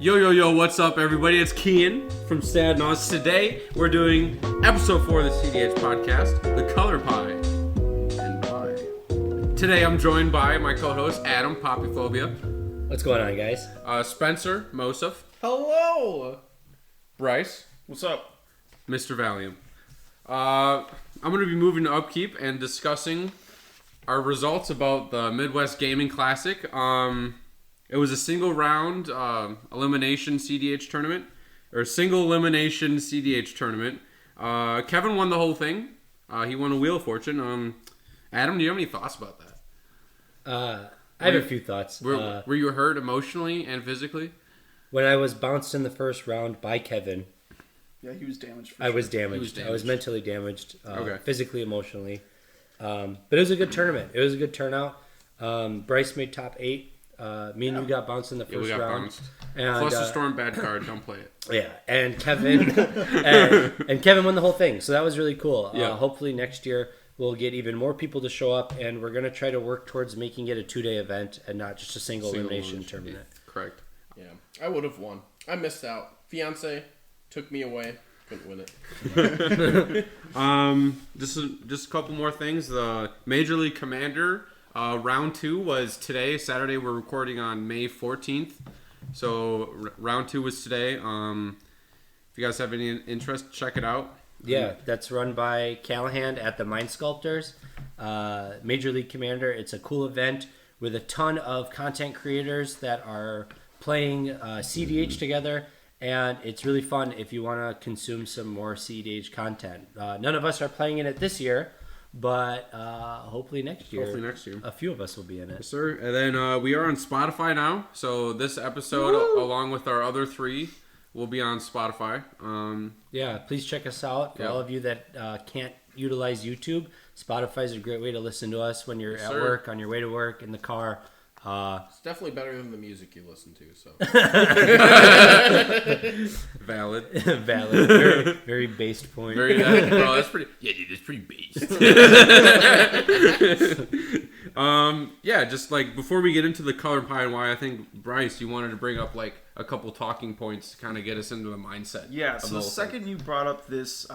Yo, what's up, everybody? It's Kian from Naus. Today, we're doing Episode 4 of the cEDH podcast, The Color Pie. And pie. Today, I'm joined by my co-host, Adam, Poppyphobia. What's going on, guys? Spencer, Mosef. Hello! Bryce. What's up? Mr. Valium. I'm going to be moving to Upkeep and discussing our results about the Midwest Gaming Classic. It was a single round elimination cEDH tournament, or single elimination cEDH tournament. Kevin won the whole thing. He won a Wheel of Fortune. Adam, do you have any thoughts about that? I have a few thoughts. Were you hurt emotionally and physically? When I was bounced in the first round by Kevin, Yeah, he was damaged. I was damaged. I was mentally damaged, Okay. physically, emotionally. But it was a good tournament. It was a good turnout. Bryce made top 8. Me and you got bounced in the first round. Bounced. And, Plus the Storm bad card. Don't play it. Yeah, and Kevin and Kevin won the whole thing. So that was really cool. Yeah. Hopefully next year we'll get even more people to show up, and we're going to try to work towards making it a 2-day event and not just a single elimination tournament. Yeah, correct. Yeah, I would have won. I missed out. Fiance took me away. Couldn't win it. Just a couple more things. The Major League Commander round 2 was today, Saturday. We're recording on May 14th. So round 2 was today. If you guys have any interest, check it out. Yeah, that's run by Callahan at the Mind Sculptors. Major League Commander. It's a cool event with a ton of content creators that are playing cEDH together. And it's really fun if you want to consume some more cEDH content. None of us are playing in it this year, but hopefully next year. Hopefully next year. A few of us will be in it. Yes, sir. And then we are on Spotify now. So this episode, along with our other 3, will be on Spotify. Yeah, please check us out. For all of you that can't utilize YouTube, Spotify is a great way to listen to us when you're at work, on your way to work, in the car. It's definitely better than the music you listen to. So Valid. Valid. Very based point. Bro, that's pretty. Yeah, dude, it's pretty based. Yeah, just like before we get into the color pie and why, I think Bryce, you wanted to bring up like a couple talking points to kind of get us into the mindset. Yeah, so the second you brought up this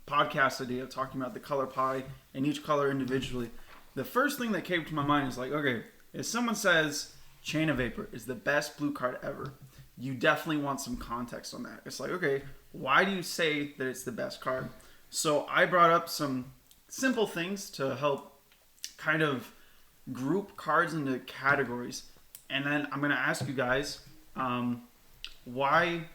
podcast idea of talking about the color pie and each color individually, the first thing that came to my mind is like, okay, if someone says Chain of Vapor is the best blue card ever, you definitely want some context on that. It's like, okay, why do you say that it's the best card? So I brought up some simple things to help kind of group cards into categories. And then I'm going to ask you guys, why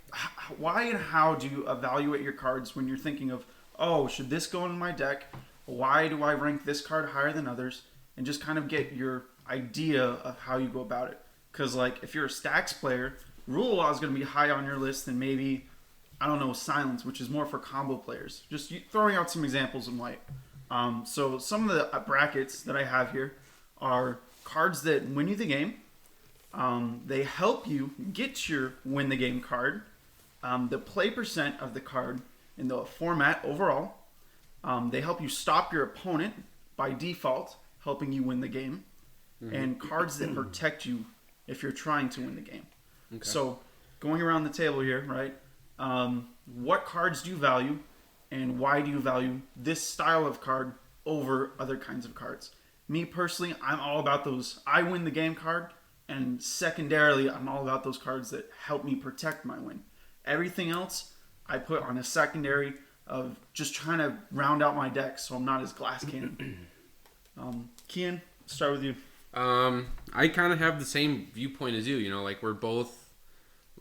and how do you evaluate your cards when you're thinking of, oh, should this go in my deck? Why do I rank this card higher than others? And just kind of get your idea of how you go about it. Because like if you're a stacks player, Rule Law is going to be high on your list than maybe, I don't know, Silence, which is more for combo players. Just throwing out some examples in white. So some of the brackets that I have here are cards that win you the game. They help you get your win the game card. The play percent of the card in the format overall. They help you stop your opponent by default, helping you win the game. And cards that protect you if you're trying to win the game. Okay. So going around the table here, right? What cards do you value and why do you value this style of card over other kinds of cards? Me personally, I'm all about those I win the game card, and secondarily, I'm all about those cards that help me protect my win. Everything else I put on a secondary of just trying to round out my deck so I'm not as glass cannon. Kian, start with you. I kind of have the same viewpoint as you. You know, like we're both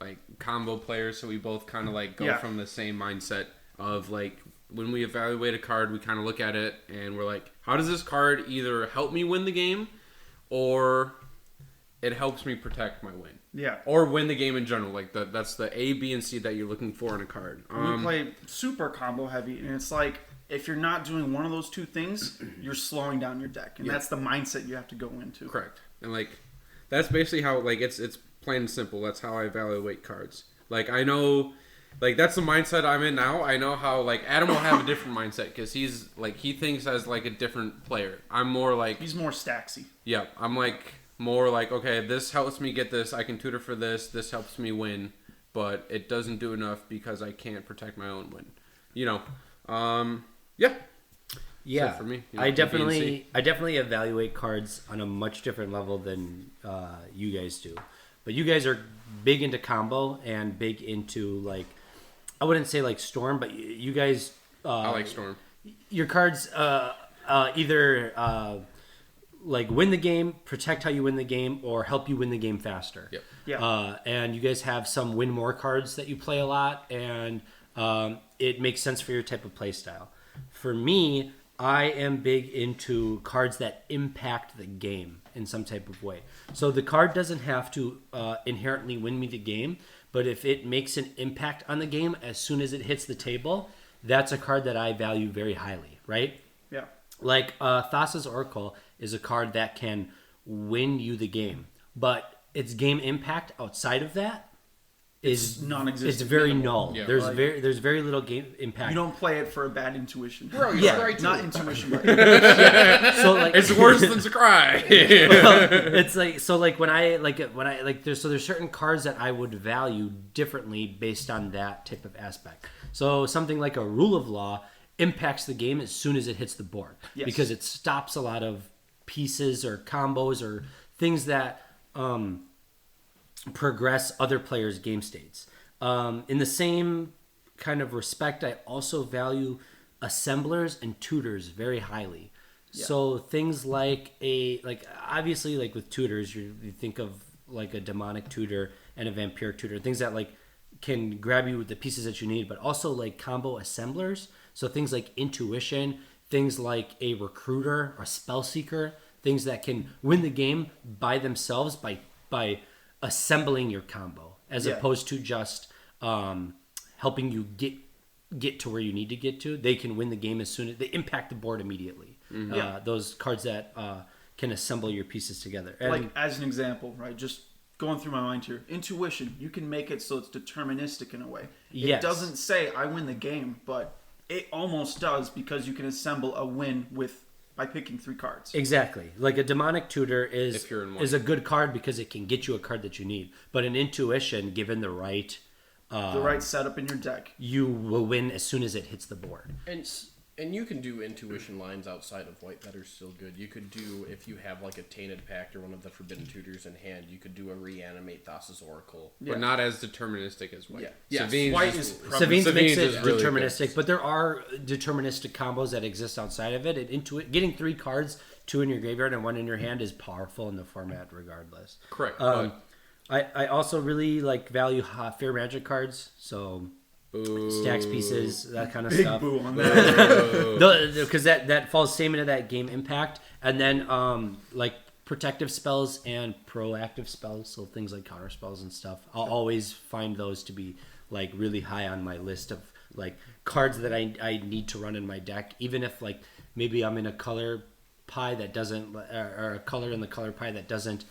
like combo players, so we both kind of like go from the same mindset of like when we evaluate a card, we kind of look at it and we're like, how does this card either help me win the game or it helps me protect my win? Yeah. Or win the game in general. Like that's the A, B, and C that you're looking for in a card. We play super combo heavy, and it's like if you're not doing one of those two things, you're slowing down your deck, and that's the mindset you have to go into. Correct. And like that's basically how like it's plain and simple. That's how I evaluate cards. Like I know, like that's the mindset I'm in now. I know how like Adam will have a different mindset because he's like he thinks as like a different player. I'm more like he's more stacksy. Yeah, I'm like more like okay, this helps me get this. I can tutor for this. This helps me win. but it doesn't do enough because I can't protect my own win. You know, yeah. Yeah, So for me, I definitely evaluate cards on a much different level than you guys do. But you guys are big into combo and big into like, I wouldn't say like Storm, but you guys. I like Storm. Your cards either like win the game, protect how you win the game, or help you win the game faster. Yep. Yeah. And you guys have some win more cards that you play a lot, and it makes sense for your type of play style. For me, I am big into cards that impact the game in some type of way. So the card doesn't have to inherently win me the game, but if it makes an impact on the game as soon as it hits the table, that's a card that I value very highly, right? Yeah. Like Thassa's Oracle is a card that can win you the game, but its game impact outside of that is non-existent. It's very minimal. null. Yeah. There's very little game impact. You don't play it for a bad intuition. Bro, you're Yeah, right. Not intuition, but So like It's worse than Scry. it's like so like when I there's certain cards that I would value differently based on that type of aspect. So something like a Rule of Law impacts the game as soon as it hits the board Yes. because it stops a lot of pieces or combos or things that progress other players' game states. In the same kind of respect, I also value assemblers and tutors very highly. Yeah. So things like obviously like with tutors, you think of like a demonic tutor and a vampiric tutor, things that like can grab you with the pieces that you need, but also like combo assemblers. So things like intuition, things like a recruiter or spell seeker, things that can win the game by themselves by assembling your combo as Yeah. opposed to just helping you get to where you need to get to. They can win the game as soon as they impact the board immediately. Yeah. Those cards that can assemble your pieces together. And like as an example, right? Just going through my mind here. Intuition, you can make it so it's deterministic in a way. It Yes. doesn't say I win the game, but it almost does because you can assemble a win by picking 3 cards. exactly. Like a demonic tutor If you're in one. is a good card because it can get you a card that you need. But an intuition, given the right setup in your deck. you will win as soon as it hits the board. And you can do intuition lines outside of white that are still good. You could do, if you have like a Tainted Pact or one of the Forbidden Tutors in hand, you could do a Reanimate Thassa's Oracle. But not as deterministic as white. Yeah. Yes. Savine's White just- is Savine's makes Savine's it is really deterministic, but there are deterministic combos that exist outside of it. Getting 3 cards, 2 in your graveyard and 1 in your hand, is powerful in the format regardless. Correct. I also really value fair magic cards, so stacks pieces, that kind of Big stuff. boo on that. Because that falls same into that game impact, and then like protective spells and proactive spells, so things like counter spells and stuff. I'll always find those to be like really high on my list of like cards that I need to run in my deck, even if like maybe I'm in a color pie that doesn't, or a color in the color pie that doesn't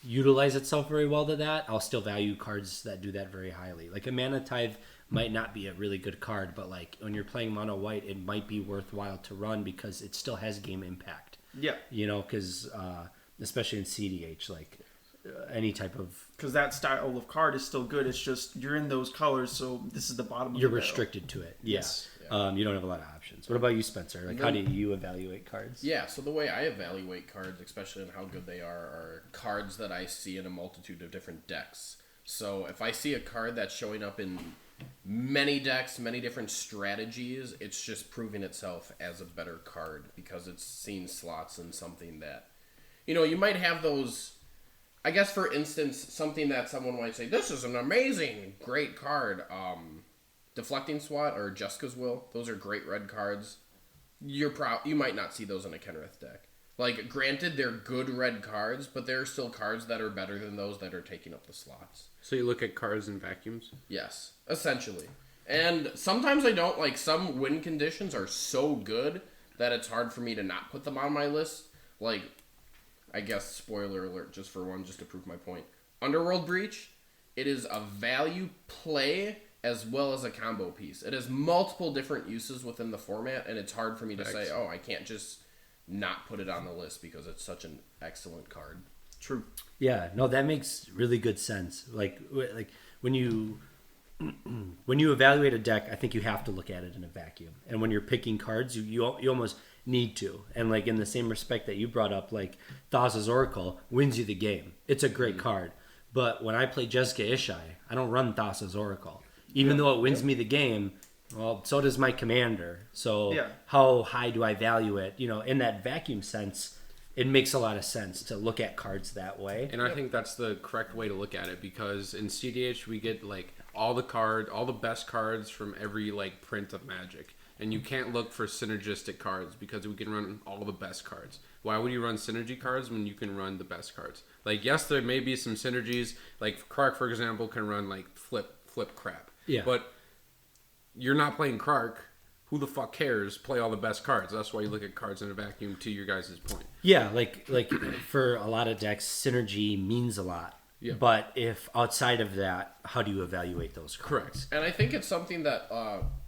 utilize itself very well to that. I'll still value cards that do that very highly. Like a Mana Tithe might not be a really good card, but like when you're playing mono white, it might be worthwhile to run because it still has game impact. Yeah. Because especially in CEDH, like any type of Because that style of card is still good. It's just you're in those colors, so this is the bottom of you're the barrel. restricted to it. Yes. You don't have a lot of options. What about you, Spencer? Like, how do you evaluate cards? Yeah, so the way I evaluate cards, especially on how good they are cards that I see in a multitude of different decks. So if I see a card that's showing up in many decks, many different strategies, it's just proving itself as a better card because it's seen slots in something that, you might have those. I guess, for instance, something that someone might say, this is an amazing, great card. Deflecting Swat or Jessica's Will, those are great red cards. You might not see those in a Kenrith deck. Like, granted, they're good red cards, but there are still cards that are better than those that are taking up the slots. So you look at cards in vacuums? Yes, essentially. And sometimes I don't. Like, some win conditions are so good that it's hard for me to not put them on my list. Like, I guess, spoiler alert, just for one, just to prove my point. Underworld Breach, it is a value play as well as a combo piece. It has multiple different uses within the format, and it's hard for me to say, oh, I can't just not put it on the list because it's such an excellent card. True. Yeah, no, that makes really good sense. Like when you when you evaluate a deck, I think you have to look at it in a vacuum. And when you're picking cards, you almost need to. And like in the same respect that you brought up, like Thassa's Oracle wins you the game. It's a great card. But when I play Jessica Ishai, I don't run Thassa's Oracle. Even though it wins me the game, well, so does my commander. So how high do I value it? You know, in that vacuum sense, it makes a lot of sense to look at cards that way. And I think that's the correct way to look at it, because in cEDH we get like all the best cards from every like print of Magic. And you can't look for synergistic cards because we can run all the best cards. Why would you run synergy cards when you can run the best cards? Like, yes, there may be some synergies. Like Kark, for example, can run like flip crap. Yeah. But you're not playing Kark. Who the fuck cares? Play all the best cards. That's why you look at cards in a vacuum, to your guys' point. Yeah, like for a lot of decks, synergy means a lot. Yeah. But if outside of that, how do you evaluate those cards? Correct. And I think it's something that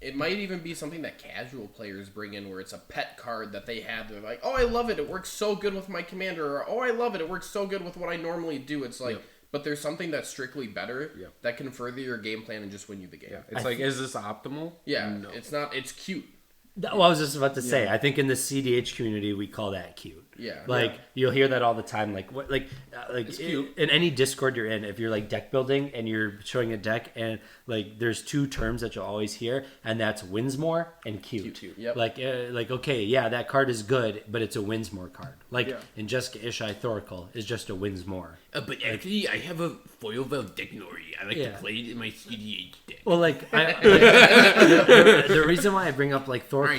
it might even be something that casual players bring in, where it's a pet card that they have. They're like, oh, I love it. It works so good with my commander. Or, oh, I love it. It works so good with what I normally do. It's like, but there's something that's strictly better that can further your game plan and just win you the game. Yeah. It's like, is this optimal? Yeah, No. it's not. It's cute. Well, I was just about to say, I think in the cEDH community, we call that cute. Yeah. Like, you'll hear that all the time. Like, what, like cute. in any Discord you're in, if you're like deck building and you're showing a deck, and like there's two terms that you'll always hear, and that's wins more and cute. Cute, yep. Like, okay, yeah, that card is good, but it's a wins more card. Like in Jessica Ishai, Thoracle is just a wins more. But actually, I have a foil Valdecnori. I like to play it in my cEDH deck. Well, like the reason why I bring up like Thoracle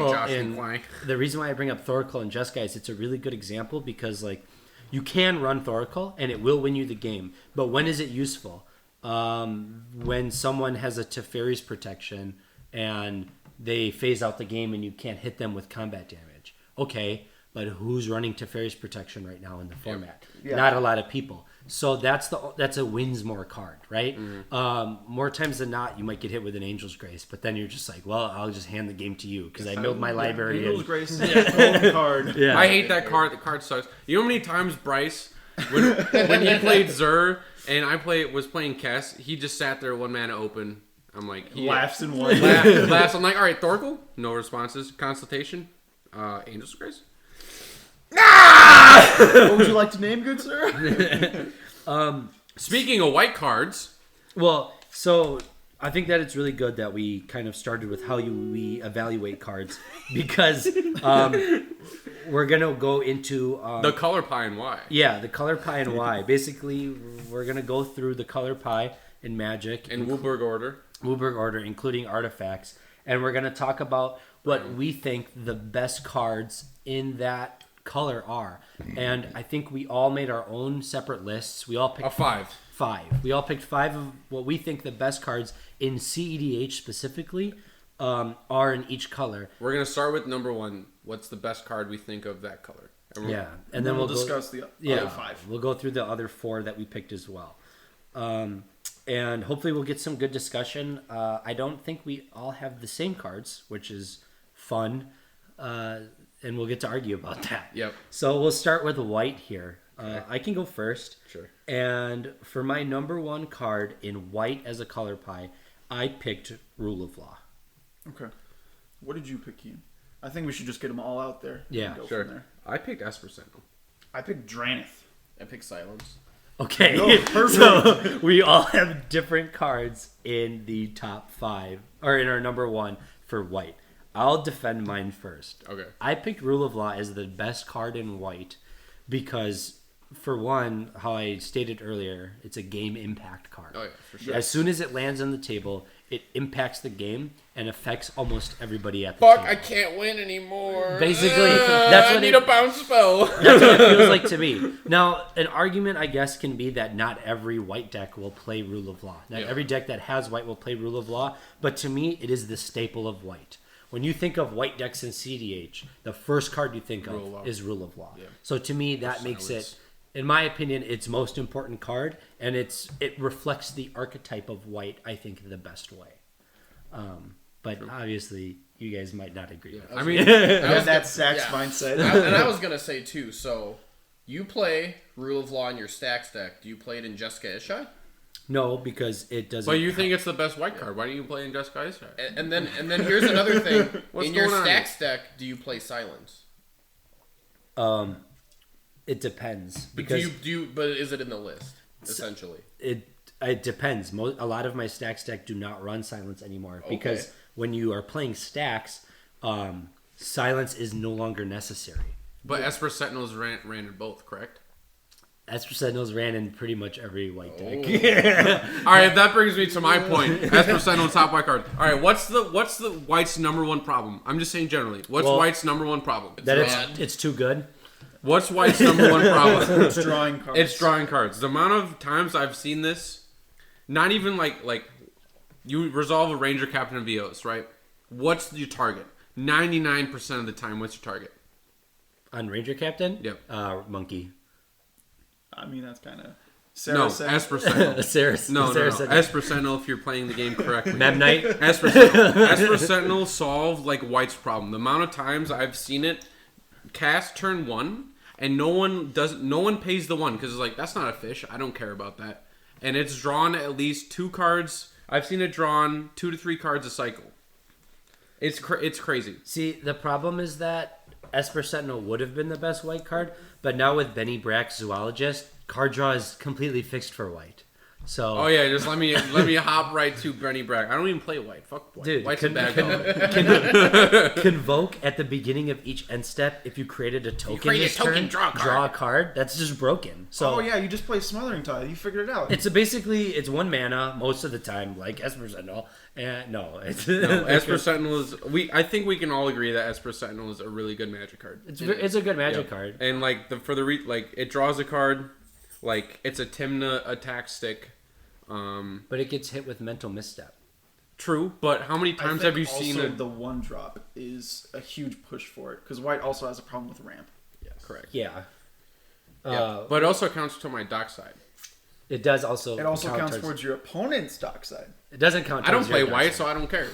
and Jessica is it's a really good example, because like you can run Thoracle and it will win you the game, but when is it useful? When someone has a Teferi's protection and they phase out the game and you can't hit them with combat damage. Okay, but who's running Teferi's protection right now in the format? Not a lot of people. So that's a wins more card, right? More times than not, you might get hit with an Angel's Grace, but then you're just like, well, I'll just hand the game to you because I milled my library. Angel's Grace is a golden card. Yeah. I hate that card. The card sucks. You know how many times Bryce, when he played Zur and I was playing Kess, he just sat there 1 mana open. I'm like, laughs in one. laughs. I'm like, all right, Thoracle, no responses. Consultation, Angel's Grace. What would you like to name, good sir? Speaking of white cards, Well, so I think that it's really good that we kind of started with how we evaluate cards, because we're gonna go into the color pie and why. the color pie and why. Basically, we're gonna go through the color pie in Magic In Wilburg order, including artifacts, and we're gonna talk about what we think the best cards in that color are. And I think we all made our own separate lists. We all picked a 5. 5. We all picked 5 of what we think the best cards in cEDH specifically are in each color. We're gonna start with number 1. What's the best card we think of that color? And then we'll discuss the other 5. We'll go through the other 4 that we picked as well. And hopefully we'll get some good discussion. I don't think we all have the same cards, which is fun. And we'll get to argue about that. Yep. So we'll start with white here. I can go first. Sure. And for my number 1 card in white as a color pie, I picked Rule of Law. Okay. What did you pick, Ian? I think we should just get them all out there. Yeah, and go Sure. From there. I picked Esper Sentinel. I picked Dranith. I pick silence. Okay, No, perfect. so we all have different cards in the top 5, or in our number 1 for white. I'll defend mine first. Okay. I picked Rule of Law as the best card in white because, for one, how I stated earlier, it's a game impact card. Oh yeah, for sure. As soon as it lands on the table, it impacts the game and affects almost everybody at the Fuck! table. I can't win anymore. Basically, that's I what need a bounce spell. That's what it feels like to me. Now, an argument, I guess, can be that not every white deck will play Rule of Law. Not every deck that has white will play Rule of Law. But to me, it is the staple of white. When you think of white decks in cEDH, the first card you think of is Rule of Law. Yeah. So to me, that makes it, in my opinion, its most important card, and it reflects the archetype of white, I think, the best way. But obviously, you guys might not agree. Yeah. With I mean, Has that Sax mindset. And I was gonna say too. So you play Rule of Law in your Stacks deck. Do you play it in Jessica Ishai? No, because it doesn't. But you think it's the best white card? Why don't you play in Jeskai Star? And then here's another thing. What's In your going on stacks deck, do you play silence? It depends But because but is it in the list essentially? it depends. A lot of my stacks deck do not run silence anymore because when you are playing stacks, silence is no longer necessary. But Esper Sentinels ran in both, correct? Esper Sentinels ran in pretty much every white deck. All right, that brings me to my point. Esper Sentinels top white card. All right, what's the white's number one problem? I'm just saying generally. What's white's number one problem? It's too good. What's white's number one problem? It's drawing cards. It's drawing cards. The amount of times I've seen this, not even like you resolve a Ranger Captain of VOs, right? What's your target? 99% of the time, what's your target? On Ranger Captain? Yep. Monkey. I mean, that's kind of... No, Esper Sentinel. No. Esper Sentinel if you're playing the game correctly. Mab Knight? Esper Sentinel. Esper Sentinel solved like white's problem. The amount of times I've seen it cast turn 1 and no one pays the 1 because it's like, that's not a fish. I don't care about that. And it's drawn at least 2 cards. I've seen it drawn 2 to 3 cards a cycle. It's crazy. See, the problem is that Esper Sentinel would have been the best white card, but now with Benny Brack's Zoologist, card draw is completely fixed for white. So Oh yeah, just let me hop right to Benny Brack. I don't even play white. Fuck white. Dude, White's a bad color. Convoke at the beginning of each end step. If you created a token, draw a card. That's just broken. So Oh yeah, you just play Smothering Tide. You figured it out. it's 1 mana most of the time, like Esper Sentinel. And it's Esper Sentinel is. I think we can all agree that Esper Sentinel is a really good Magic card. it's a good Magic card. And like it draws a card, like it's a Tymna attack stick. But it gets hit with Mental Misstep. True, but how many times have you seen also it? the 1-drop is a huge push for it because white also has a problem with ramp. Yes. Correct. Yeah. But it also counts to my dock side. It does also. It also count counts towards your opponent's dock side. It doesn't count. I don't towards play your dark white, side. so I don't care.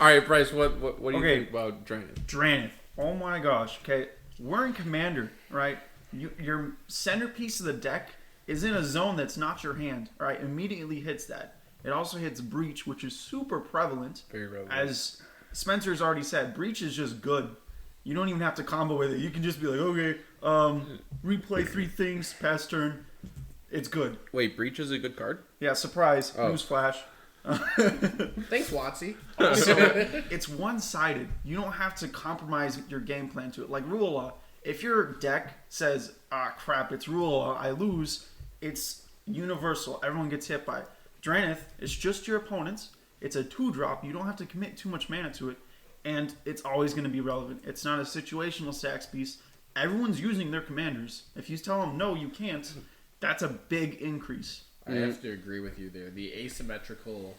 All right, Bryce. What do you think about Draenei? Draenei. Oh my gosh. Okay, we're in Commander, right? Your centerpiece of the deck is in a zone that's not your hand, right? Immediately hits that. It also hits Breach, which is super prevalent. Very relevant. As Spencer's already said, Breach is just good. You don't even have to combo with it. You can just be like, okay, replay 3 things, pass turn. It's good. Wait, Breach is a good card? Yeah, surprise. Oh. Newsflash. Thanks, Watsy. So it's one-sided. You don't have to compromise your game plan to it. Like Rule of Law, if your deck says, crap, it's Rule of Law, I lose, it's universal. Everyone gets hit by it. Draenei, it's just your opponents. It's a 2-drop. You don't have to commit too much mana to it. And it's always going to be relevant. It's not a situational stacks piece. Everyone's using their commanders. If you tell them, no, you can't, that's a big increase. I have to agree with you there. The asymmetrical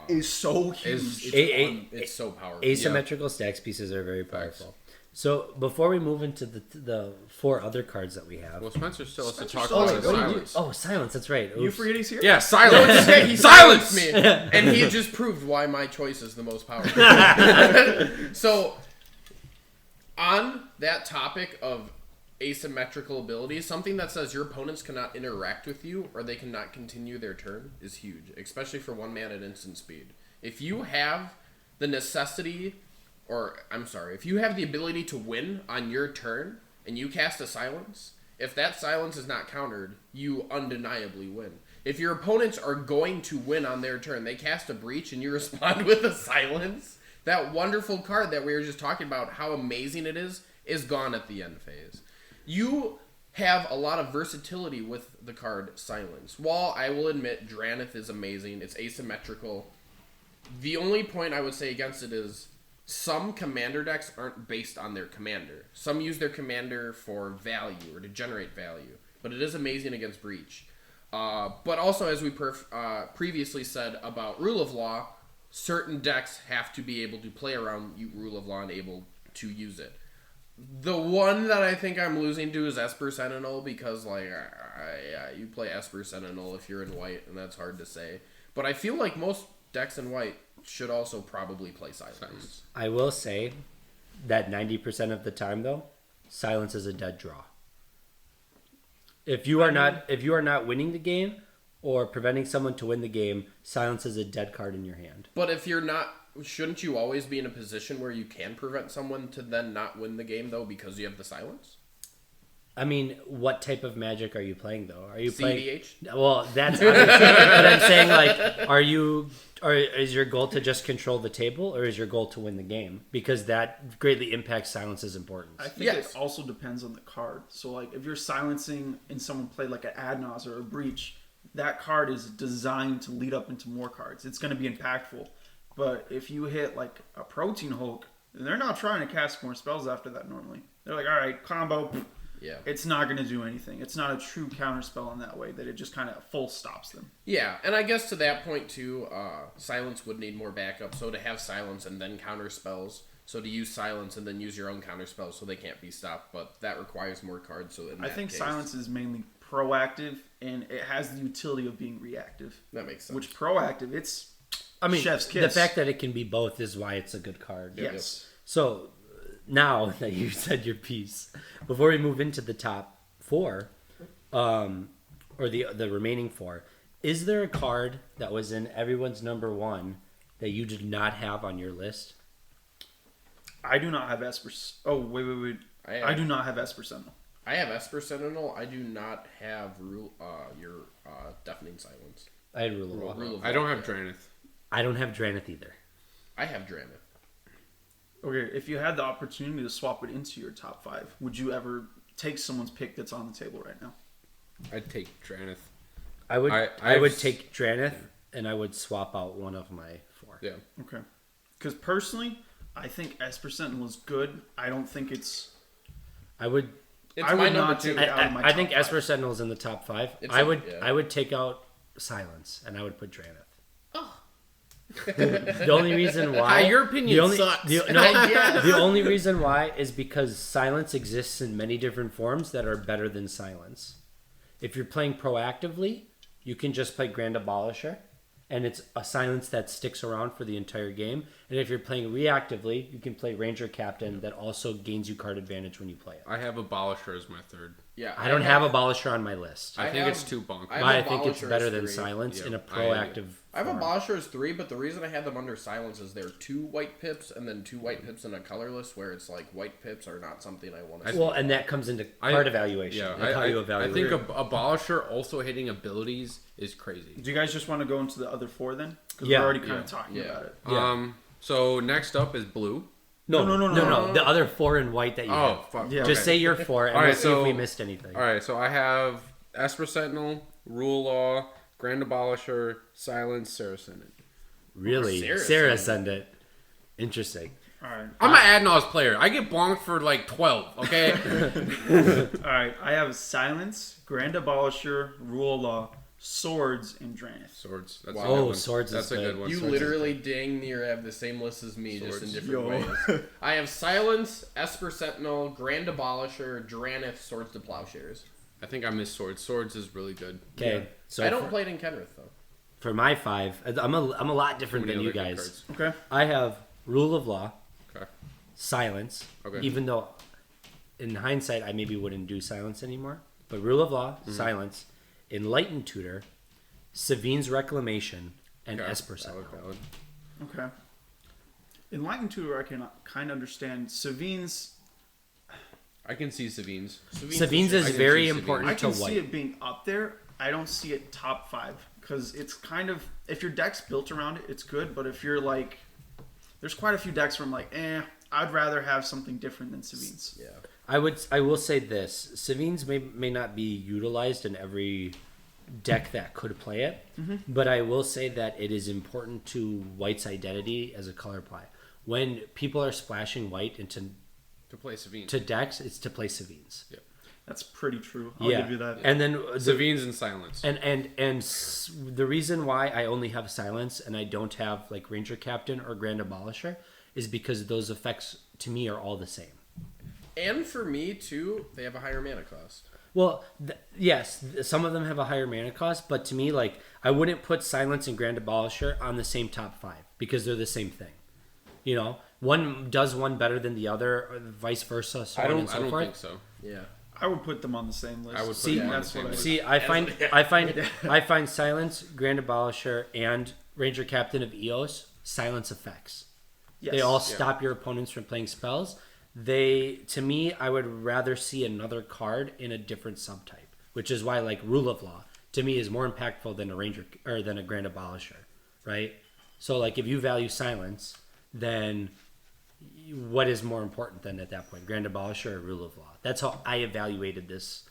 Is so huge. it's so powerful. Asymmetrical stacks pieces are very powerful. So before we move into the 4 other cards that we have. Well, Spencer still has to talk still about has to go. silence. Oh, silence. That's right. You Oops. forget he's here? Yeah, silence. He Silence! silenced me, and he just proved why my choice is the most powerful. So, on that topic of asymmetrical abilities, something that says your opponents cannot interact with you or they cannot continue their turn is huge, especially for 1 mana at instant speed. If you have the necessity, if you have the ability to win on your turn and you cast a silence, if that silence is not countered, you undeniably win. If your opponents are going to win on their turn, they cast a breach and you respond with a silence, that wonderful card that we were just talking about, how amazing it is gone at the end phase. You have a lot of versatility with the card Silence. While I will admit Draenei is amazing, it's asymmetrical, the only point I would say against it is some commander decks aren't based on their commander. Some use their commander for value or to generate value, but it is amazing against Breach. But also, as we previously said about Rule of Law, certain decks have to be able to play around Rule of Law and able to use it. The one that I think I'm losing to is Esper Sentinel because, you play Esper Sentinel if you're in white, and that's hard to say. But I feel like most decks in white should also probably play Silence. I will say that 90% of the time, though, Silence is a dead draw. If you are not winning the game, or preventing someone to win the game, silence is a dead card in your hand. But if you're not, shouldn't you always be in a position where you can prevent someone to then not win the game, though, because you have the silence? I mean, what type of Magic are you playing, though? Are you playing... cEDH? Well, that's obviously... but I'm saying, like, is your goal to just control the table, or is your goal to win the game? Because that greatly impacts silence's importance. I think it also depends on the card. So, like, if you're silencing and someone played, like, an Naus or a Breach, that card is designed to lead up into more cards. It's going to be impactful. But if you hit, like, a Protein Hulk, they're not trying to cast more spells after that normally. They're like, all right, combo... Yeah. It's not going to do anything. It's not a true counterspell in that way, that it just kind of full stops them. Yeah, and I guess to that point, too, silence would need more backup. So to have silence and then counterspells, so to use silence and then use your own counterspells so they can't be stopped, but that requires more cards. So in I think silence is mainly proactive, and it has the utility of being reactive. That makes sense. Which proactive, it's chef's kiss. The fact that it can be both is why it's a good card. Yes. So... Now that you said your piece, before we move into the top 4, or the remaining 4, is there a card that was in everyone's number 1 that you did not have on your list? I do not have Esper... Oh, wait. I do not have Esper Sentinel. I have Esper Sentinel. I do not have your Deafening Silence. I had Rule of Law. I don't have Dranith. I don't have Dranith either. I have Dranith. Okay, if you had the opportunity to swap it into your top 5, would you ever take someone's pick that's on the table right now? I'd take Dranith. I would take Dranith, and I would swap out one of my 4. Yeah. Okay. Because personally, I think Esper Sentinel is good. I don't think it's... I would not take it out of my top I think 5. Esper Sentinel is in the top 5. I would take out Silence, and I would put Dranith. The only reason why your opinion sucks. The only reason why is because silence exists in many different forms that are better than silence. If you're playing proactively, you can just play Grand Abolisher, and it's a silence that sticks around for the entire game. And if you're playing reactively, you can play Ranger Captain that also gains you card advantage when you play it. I have Abolisher as my 3rd. Yeah, I don't have Abolisher on my list. I think it's too bunk. But I think it's better than silence in a proactive I have form. Abolisher as 3, but the reason I had them under silence is they're 2 white pips and then 2 white pips and a colorless, where it's like white pips are not something I want to see. Well, and that comes into card evaluation. Yeah, Like how you evaluate. I think Abolisher also hitting abilities is crazy. Do you guys just want to go into the other 4 then? Because Yeah. we're already kind of talking about it. Yeah. So next up is blue. No. The other 4 in white that you have. Oh, fuck. Yeah. Just say your 4 and we'll see if we missed anything. All right, so I have Esper Sentinel, Rule Law, Grand Abolisher, Silence, Sarah Ascendant. Really? Sarah Sarah Ascendant. Ascendant. Interesting. All right. I'm an Adnos player. I get bonked for like 12, okay? All right. I have Silence, Grand Abolisher, Rule of Law, Swords, and Dranith. Swords. That's Wow. a good Oh, one. Swords That's is a good. good one. You Swords literally dang near have the same list as me, just in different ways. I have Silence, Esper Sentinel, Grand Abolisher, Dranith, Swords to Plowshares. I think I missed Swords. Swords is really good. Okay. Yeah. So I don't play it in Kenrith, though. for my 5, I'm a lot different Too than many you other good guys. cards. Okay. I have Rule of Law, Okay. Silence. Okay. Even though, in hindsight, I maybe wouldn't do Silence anymore. But Rule of Law, Silence, Enlightened Tutor, Savine's Reclamation, and Okay. Esper Sentinel. Valid. Okay. Enlightened Tutor, I can kind of understand. Savine's, I can see Savine's. Savine's I is can very see Savine's. important I to can white. see it being up there. I don't see it top 5 because it's kind of, if your deck's built around it, it's good. But if you're like, there's quite a few decks where I'm like, I'd rather have something different than Savine's. Yeah. I will say this: Savine's may not be utilized in every deck that could play it, but I will say that it is important to white's identity as a color play. When people are splashing white into To play Savine's. decks, it's to play Savine's. Yeah. That's pretty true. I'll give you that. And then Savine's and Silence. the reason why I only have Silence and I don't have like Ranger Captain or Grand Abolisher is because those effects to me are all the same. And for me, too, they have a higher mana cost. Well, yes, some of them have a higher mana cost, but to me, like, I wouldn't put Silence and Grand Abolisher on the same top 5 because they're the same thing. You know, one does one better than the other, or vice versa, so I on don't and so forth. think so. Yeah. I would put them on the same list. I would put See, them on the that's same what I list. See, I find Silence, Grand Abolisher, and Ranger Captain of Eos silence effects. Yes. They all stop your opponents from playing spells. To me, I would rather see another card in a different subtype, which is why like Rule of Law to me is more impactful than a Ranger or than a Grand Abolisher, right? So like if you value Silence, then what is more important than at that point, Grand Abolisher or Rule of Law? That's how I evaluated this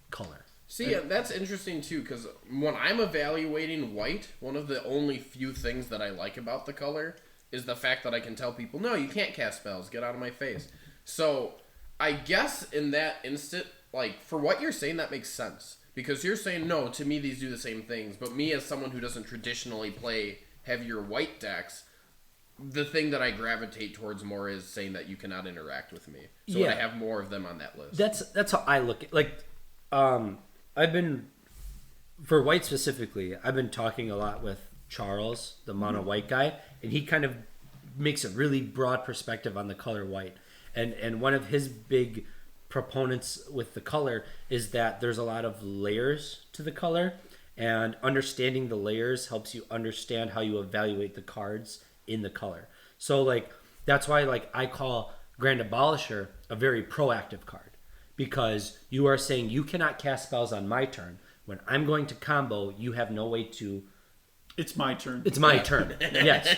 color. See, that's interesting too, because when I'm evaluating white, one of the only few things that I like about the color is the fact that I can tell people, no, you can't cast spells, get out of my face. So, I guess in that instant, like, for what you're saying, that makes sense. Because you're saying, no, to me these do the same things, but me as someone who doesn't traditionally play heavier white decks, the thing that I gravitate towards more is saying that you cannot interact with me. So Yeah. I have more of them on that list. That's how I look at I've been for white specifically, I've been talking a lot with Charles, the mono white guy, and he kind of makes a really broad perspective on the color white. And one of his big proponents with the color is that there's a lot of layers to the color, and understanding the layers helps you understand how you evaluate the cards in the color. So like that's why like I call Grand Abolisher a very proactive card, because you are saying you cannot cast spells on my turn. When I'm going to combo, you have no way to. It's my turn. It's my turn. Yes.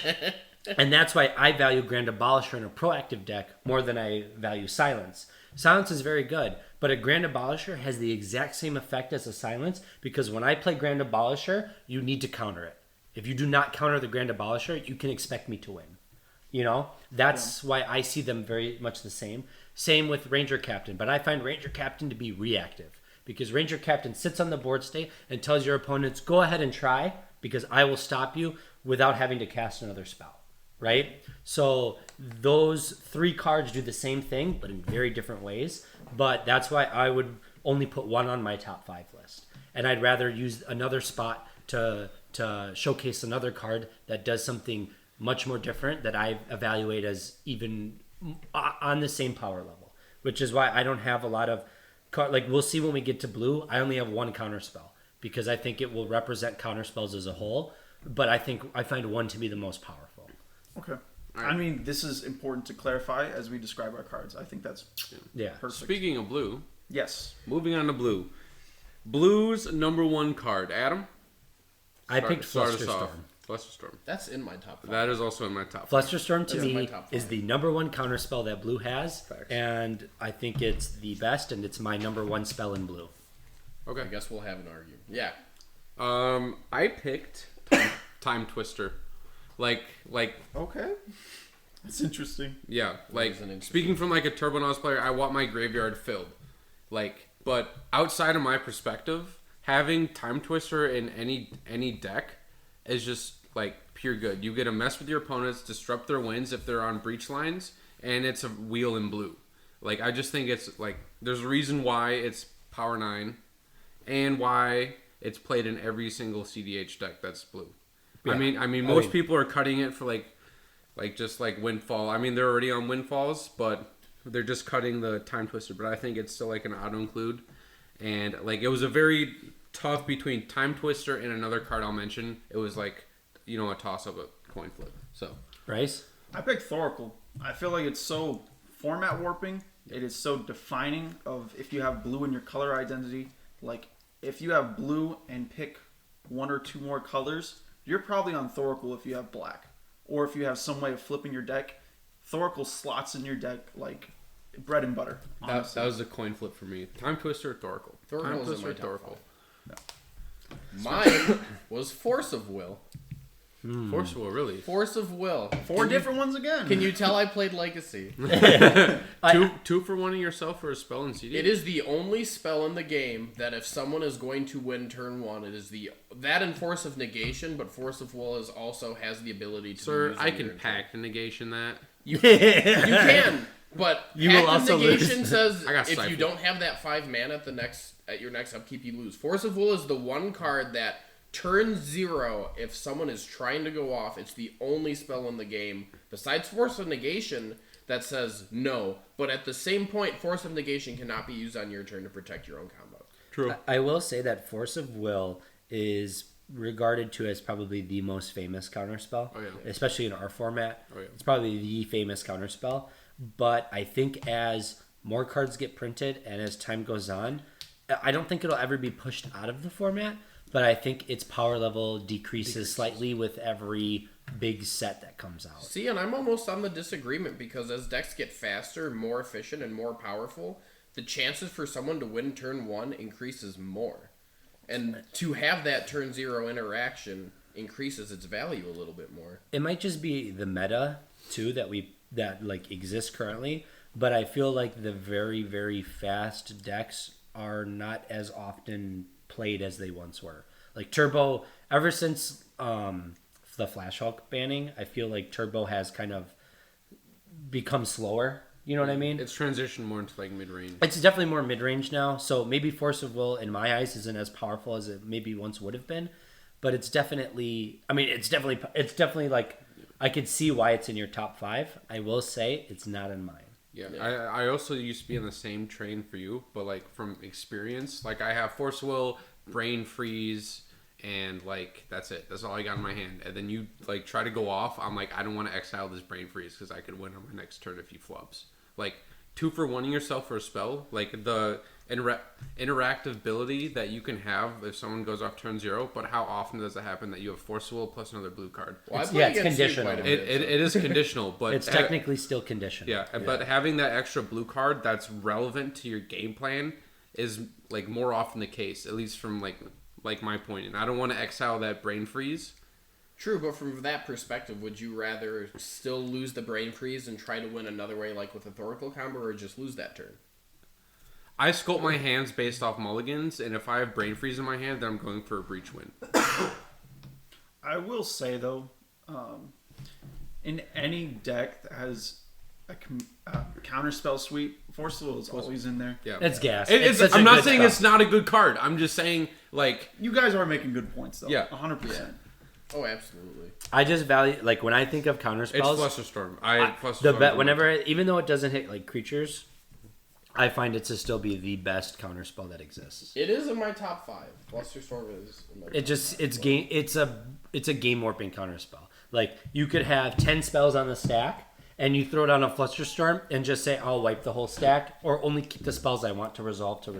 And that's why I value Grand Abolisher in a proactive deck more than I value Silence. Silence is very good, but a Grand Abolisher has the exact same effect as a Silence, because when I play Grand Abolisher, you need to counter it. If you do not counter the Grand Abolisher, you can expect me to win. You know? That's why I see them very much the same. Same with Ranger Captain, but I find Ranger Captain to be reactive, because Ranger Captain sits on the board state and tells your opponents, go ahead and try, because I will stop you without having to cast another spell. Right? So those three cards do the same thing, but in very different ways. But that's why I would only put one on my top 5 list. And I'd rather use another spot to showcase another card that does something much more different that I evaluate as even on the same power level. Which is why I don't have a lot of like we'll see when we get to blue. I only have one counter spell, because I think it will represent counter spells as a whole. But I find one to be the most powerful. Okay. I mean, this is important to clarify as we describe our cards. I think that's perfect. Speaking of blue, Yes. moving on to blue. Blue's number 1 card. Adam? I picked Start us Flusterstorm. off. Flusterstorm. That's in my top 5. That is also in my top 5. Flusterstorm to That's my me top is five. the number 1 counter spell that blue has, Facts. and I think it's the best, and it's my number 1 spell in blue. Okay. I guess we'll have an argument. Yeah. I picked Time Twister. Like Okay. That's interesting. yeah, like is an interesting- speaking from like a Turbo Naus player, I want my graveyard filled. Like, but outside of my perspective, having Time Twister in any deck is just like pure good. You get to mess with your opponents, disrupt their wins if they're on breach lines, and it's a wheel in blue. Like, I just think it's like there's a reason why it's Power 9 and why it's played in every single cEDH deck that's blue. Yeah. I mean most people are cutting it for like just like Windfall. I mean, they're already on Windfalls, but they're just cutting the Time Twister. But I think it's still like an auto include. And like it was a very tough between Time Twister and another card I'll mention. It was like, you know, a toss up, a coin flip. So Bryce? I picked Thoracle. I feel like it's so format warping. It is so defining of if you have blue in your color identity. Like, if you have blue and pick one or two more colors, you're probably on Thoracle if you have black. Or if you have some way of flipping your deck, Thoracle slots in your deck like bread and butter. that was a coin flip for me. Time Twister or Thoracle? Thoracle Time was in Twister my or top Thoracle? Mine was Force of Will. Force Will, really? Force of Will. Four different ones again. Can you tell I played Legacy? Two for one of yourself for a spell in CD? It is the only spell in the game that if someone is going to win turn 1, it is that and Force of Negation, but Force of Will also has the ability to Sir, use I in can your pack the negation that. You can, but You will Pact of also Negation lose. says I got if Siphon. you don't have that 5 mana at your next upkeep, you lose. Force of Will is the one card that turn 0, if someone is trying to go off, it's the only spell in the game besides Force of Negation that says no, but at the same point, Force of Negation cannot be used on your turn to protect your own combo. True. I will say that Force of Will is regarded to as probably the most famous counterspell, especially in our format. It's probably the famous counterspell. But I think as more cards get printed and as time goes on, I don't think it'll ever be pushed out of the format, but I think its power level decreases slightly with every big set that comes out. See, and I'm almost on the disagreement because as decks get faster, more efficient, and more powerful, the chances for someone to win turn 1 increases more. And to have that turn 0 interaction increases its value a little bit more. It might just be the meta too that exists currently, but I feel like the very, very fast decks are not as often played as they once were. Like Turbo, ever since the Flash Hulk banning, I feel like Turbo has kind of become slower. You know what I mean? It's transitioned more into like mid-range. It's definitely more mid-range now. So maybe Force of Will, in my eyes, isn't as powerful as it maybe once would have been. But it's definitely, it's definitely like, I could see why it's in your top 5. I will say it's not in mine. Yeah. I also used to be in the same train for you, but like from experience, like I have Force Will, Brain Freeze, and like that's it. That's all I got in my hand. And then you like try to go off. I'm like, I don't want to exile this Brain Freeze because I could win on my next turn if he flubs. Like 2 for 1ing yourself for a spell. Like the interactability that you can have if someone goes off turn 0. But how often does it happen that you have Force Will plus another blue card? Well, it's conditional. It It is conditional, but it's technically still conditional. Yeah, but having that extra blue card that's relevant to your game plan is like more often the case, at least from like my point. And I don't want to exile that Brain Freeze. True, but from that perspective, would you rather still lose the Brain Freeze and try to win another way, like with a Thoracle combo, or just lose that turn? I sculpt my hands based off mulligans, and if I have Brain Freeze in my hand, then I'm going for a Breach win. I will say, though, in any deck that has a counterspell suite, Force of Will is always in there. Yeah, it's gas. I'm not saying it's not a good card. I'm just saying, like... You guys are making good points, though. Yeah. 100%. Yeah. Oh, absolutely. I just value, like, when I think of counterspells... It's Flusterstorm. Whenever, even though it doesn't hit, like, creatures, I find it to still be the best counterspell that exists. It is in my top 5. Flusterstorm is in my It's a game warping counterspell. Like, you could have 10 spells on the stack, and you throw down a Flusterstorm and just say, I'll wipe the whole stack, or only keep the spells I want to resolve.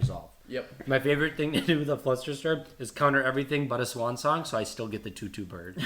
Yep. My favorite thing to do with a Flusterstorm is counter everything but a Swan Song, so I still get the 2/2 bird.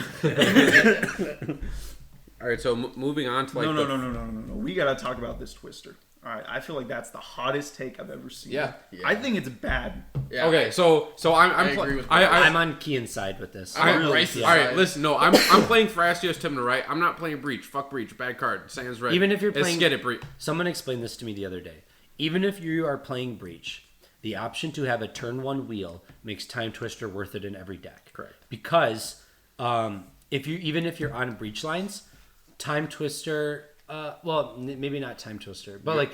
All right, so moving on to like... No. We got to talk about this Twister. All right, I feel like that's the hottest take I've ever seen. Yeah. I think it's bad. Yeah. Okay, so I agree with I'm on Kian's side with this. I'm on Bryce's All right, side. listen. No, I'm playing Thrasios Timna, right? I'm not playing Breach. Fuck Breach. Bad card. Sans red. Even if you're playing... Get it, Breach. Someone explained this to me the other day. Even if you are playing Breach, the option to have a turn 1 wheel makes Time Twister worth it in every deck. Correct. Because if you're on Breach lines, Time Twister... maybe not Time Twister, but like...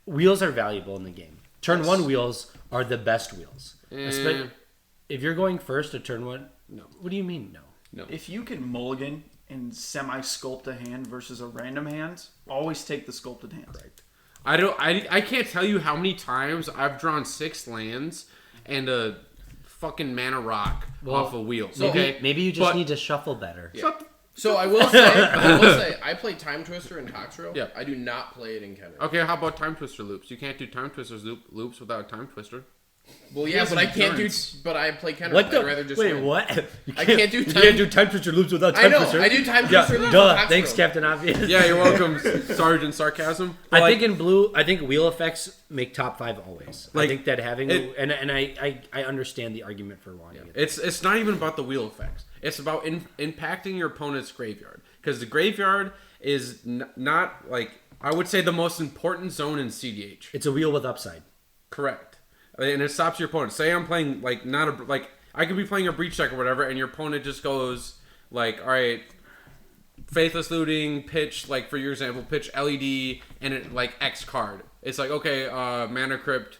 Wheels are valuable in the game. Turn 1 wheels are the best wheels. If you're going first to turn 1, no. What do you mean no? If you can mulligan and semi-sculpt a hand versus a random hand, always take the sculpted hand. Correct. I can't tell you how many times I've drawn 6 lands and a fucking mana rock off of wheels. Maybe you just need to shuffle better. Yeah. So I will say, I play Time Twister in Toxtro. Yeah. I do not play it in Kenner. Okay, how about Time Twister loops? You can't do Time Twister loops without a Time Twister. Well, yeah, but I can't do. But I play Kenner. What the? I'd rather just wait, win. what? I can't do. You can't do Time Twister loops without Time Twister. I do Time Twister loops. Duh. in Toxtro. Thanks, Captain Obvious. Yeah, you're welcome, Sergeant Sarcasm. I think in blue, wheel effects make top 5 always. I think that having I understand the argument for wanting it. It's not even about the wheel effects. It's about impacting your opponent's graveyard. Because the graveyard is not, like, I would say the most important zone in cEDH. It's a wheel with upside. Correct. And it stops your opponent. Say I'm playing, like, I could be playing a Breach deck or whatever, and your opponent just goes, like, all right, Faithless Looting, pitch, like, for your example, pitch LED, and it, like, X card. It's like, okay, Mana Crypt,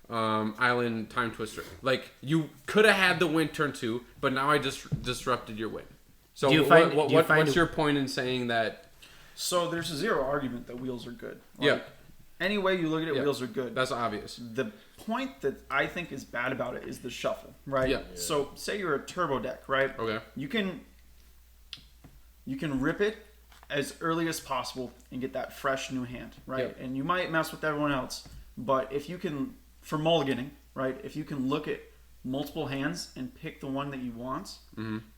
Island, Time Twister. Like, you could have had the win turn 2, but now I just disrupted your win. So what's your point in saying that So there's a zero argument that wheels are good. Yeah. Any way you look at it, Yeah. wheels are good. That's obvious. The point that I think is bad about it is the shuffle, right? Yeah. So say you're a turbo deck, right? Okay. You can rip it as early as possible and get that fresh new hand, right? Yeah. And you might mess with everyone else, but if you can, for mulliganing, right? If you can look at multiple hands and pick the one that you want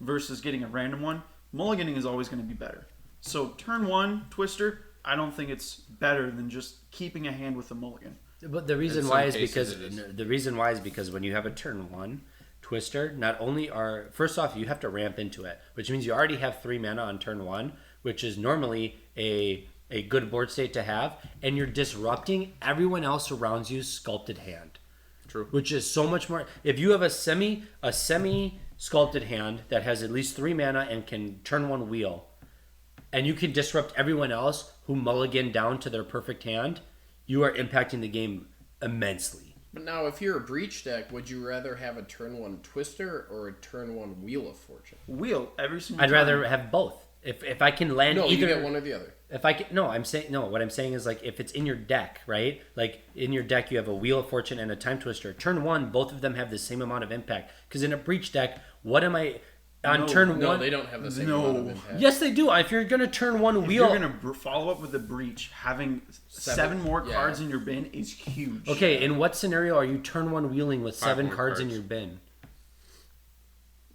versus getting a random one, mulliganing is always going to be better. So turn 1 twister, I don't think it's better than just keeping a hand with a mulligan. But the reason In why some is cases because it is. the reason why is because when you have a turn 1 twister, not only are first off you have to ramp into it, which means you already have 3 mana on turn 1, which is normally a good board state to have, and you're disrupting everyone else around you's sculpted hand. True. Which is so much more. If you have a semi sculpted hand that has at least 3 mana and can turn 1 wheel, and you can disrupt everyone else who mulligan down to their perfect hand, you are impacting the game immensely. But now, if you're a breach deck, would you rather have a turn 1 twister or a turn 1 wheel of fortune? Wheel every single I'd time. rather have both. If I can land No, either, you get one or the other. if I can, no, I'm saying no. What I'm saying is like if it's in your deck, right? Like in your deck, you have a Wheel of Fortune and a Time Twister. Turn 1, both of them have the same amount of impact. Because in a breach deck, what am I on turn No, 1? they don't have the same No. amount of impact. Yes, they do. If you're gonna turn 1 If wheel, you're gonna follow up with a breach, having 7 more yeah. cards in your bin is huge. okay. In what scenario are you turn 1 wheeling with 5 7 more cards in cards. your bin?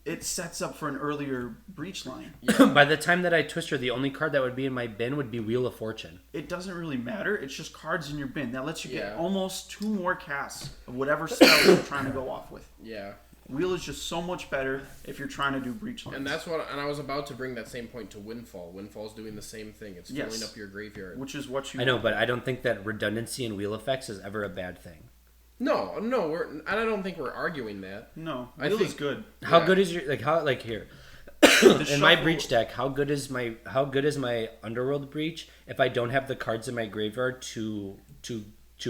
It sets up for an earlier breach line. By the time that I twister, the only card that would be in my bin would be Wheel of Fortune. It doesn't really matter. It's just cards in your bin. That lets you get Yeah. almost 2 more casts of whatever spell you're trying to go off with. Yeah. Wheel is just so much better if you're trying to do breach lines. And I was about to bring that same point to Windfall. Windfall's doing the same thing. It's Yes. filling up your graveyard. which is what you I know, but I don't think that redundancy in wheel effects is ever a bad thing. No, I don't think we're arguing that. No, I wheel think- is good. How Yeah. good is your here? The In my shuffle- breach deck, how good is my underworld breach if I don't have the cards in my graveyard to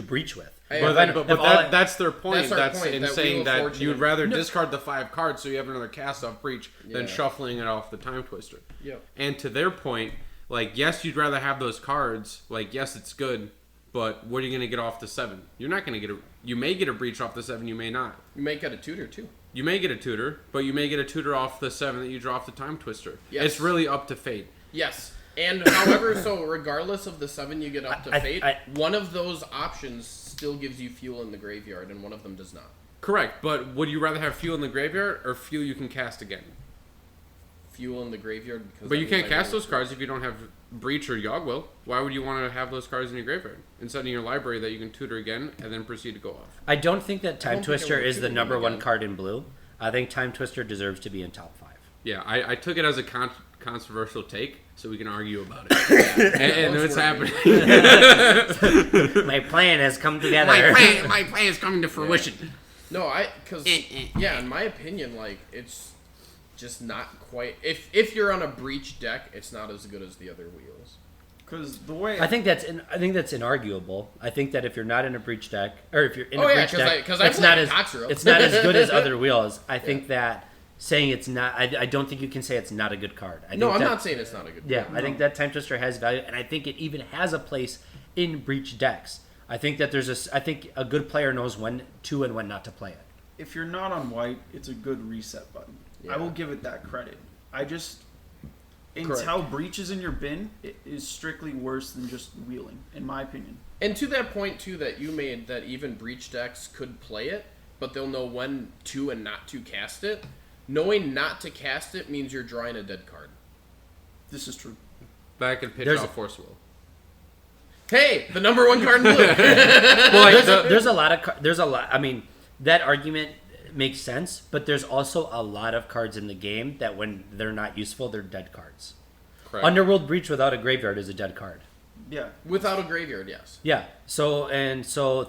breach with? Hey, But, if then, I- but if all that, I- that's their point. That's our That's point, in that saying Wheel of that Fortune- you'd rather discard the 5 cards so you have another cast off breach than Yeah. shuffling it off the Time Twister. Yep. And to their point, like, yes, you'd rather have those cards. Like, yes, it's good, but what are you going to get off the 7? You're not going to get you may get a breach off the 7, you may not. You may get a tutor too. You may get a tutor, but you may get a tutor off the 7 that you draw off the Time Twister. Yes. It's really up to fate. Yes. And however, so regardless of the 7 you get up to fate, I- one of those options still gives you fuel in the graveyard, and one of them does not. Correct, but would you rather have fuel in the graveyard or fuel you can cast again? Fuel in the graveyard because. But you can't cast those cards if you don't have Breach or Yogwill. Why would you want to have those cards in your graveyard instead in your library that you can tutor again and then proceed to go off? I don't think that Time don't think Twister it would is the do number it 1 again. card in blue. I think Time Twister deserves to be in top 5. Yeah, I took it as a controversial take, so we can argue about it. and it's happening. My plan has come together. my plan is coming to fruition. No, yeah, in my opinion, like it's just not quite. If you're on a breach deck, it's not as good as the other wheels. Because the way I think that's inarguable. I think that if you're not in a breach deck, or if you're in Oh, a yeah, breach 'cause deck, 'cause I it's play not as Coxero. it's not as good as other wheels. I think that saying it's not, I don't think you can say it's not a good card. I No, think I'm that- not saying it's not a good. Yeah, card. I think that Time Twister has value, and I think it even has a place in breach decks. I think that I think a good player knows when to and when not to play it. if you're not on white, it's a good reset button. Yeah. I will give it that credit. I just Correct. until breach is in your bin, it is strictly worse than just wheeling, in my opinion. And to that point too that you made, that even breach decks could play it, but they'll know when to and not to cast it. Knowing not to cast it means you're drawing a dead card. This is true. Back and pitch There's- off Force Will. Hey, the number 1 card in blue. There's a lot. I mean, that argument makes sense, but there's also a lot of cards in the game that when they're not useful, they're dead cards. Correct. Underworld Breach without a graveyard is a dead card. Yeah. Without a graveyard, yes. Yeah. So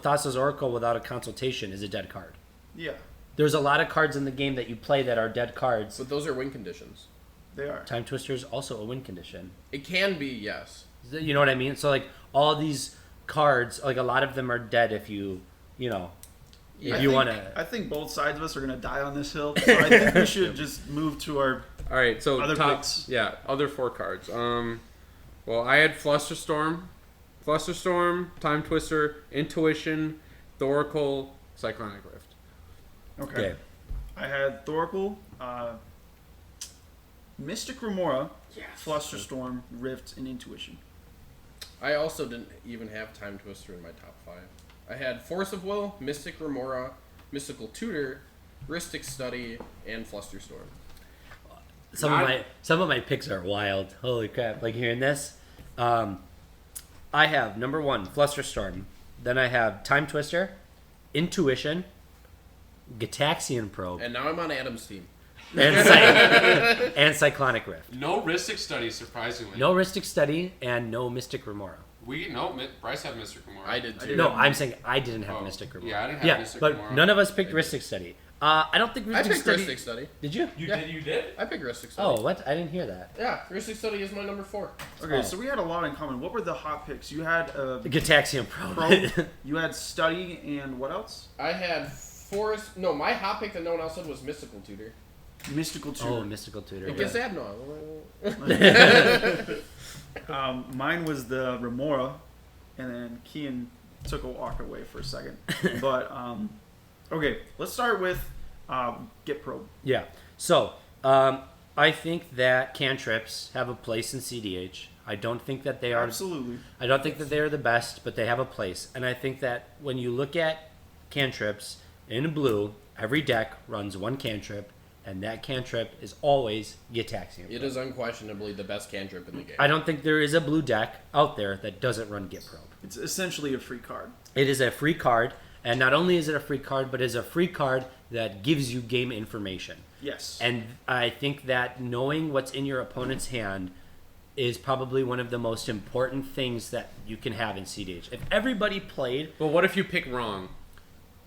Thassa's Oracle without a consultation is a dead card. Yeah. There's a lot of cards in the game that you play that are dead cards. But those are win conditions. They are. Time Twister is also a win condition. It can be, yes. You know what I mean? So like all these cards, like a lot of them are dead if you know, Yeah. if you want to. I think both sides of us are going to die on this hill. So I think we should just move to our. All right, so Other top, picks. yeah, other 4 cards. Well, I had Flusterstorm, Time Twister, Intuition, Thoracle, Cyclonic Rift. Okay. I had Thoracle, Mystic Remora, Flusterstorm, Rift, and Intuition. I also didn't even have Time Twister in my top 5. I had Force of Will, Mystic Remora, Mystical Tutor, Rhystic Study, and Flusterstorm. Some of my picks are wild. Holy crap! Like hearing this, I have number 1 Flusterstorm. Then I have Time Twister, Intuition, Gitaxian Probe, And now I'm on Adam's team. and Cyclonic Rift. No Rhystic Study, surprisingly. No Rhystic Study and no Mystic Remora. Bryce had Mystic Remora. I did too. No, I'm saying I didn't have Mystic Remora. Yeah, I didn't have Mystic but Remora. none of us picked Rhystic Study. I don't think I Rhystic picked Study. Rhystic Study. Did you? You Yeah. did? I picked Rhystic Study. Oh, what? I didn't hear that. Yeah, Rhystic Study is my number 4. Okay, Oh. so we had a lot in common. What were the hot picks? You had The Gitaxian Probe. Probe, you had Study, and what else? I had Forest. No, my hot pick that no one else said was Mystical Tutor. Mystical Tutor. Oh, Mystical Tutor. It gets that no. Mine was the Remora, and then Kian took a walk away for a second. But okay, let's start with Get Probe. Yeah. So, I think that cantrips have a place in cEDH. I don't think that they are. Absolutely. I don't think that they are the best, but they have a place. And I think that when you look at cantrips in blue, every deck runs one cantrip, and that cantrip is always Gitaxian. It is unquestionably the best cantrip in the game. I don't think there is a blue deck out there that doesn't run Git Probe. It's essentially a free card. It is a free card, and not only is it a free card, but it is a free card that gives you game information. Yes. And I think that knowing what's in your opponent's hand is probably one of the most important things that you can have in cEDH. If everybody played, But what if you pick wrong?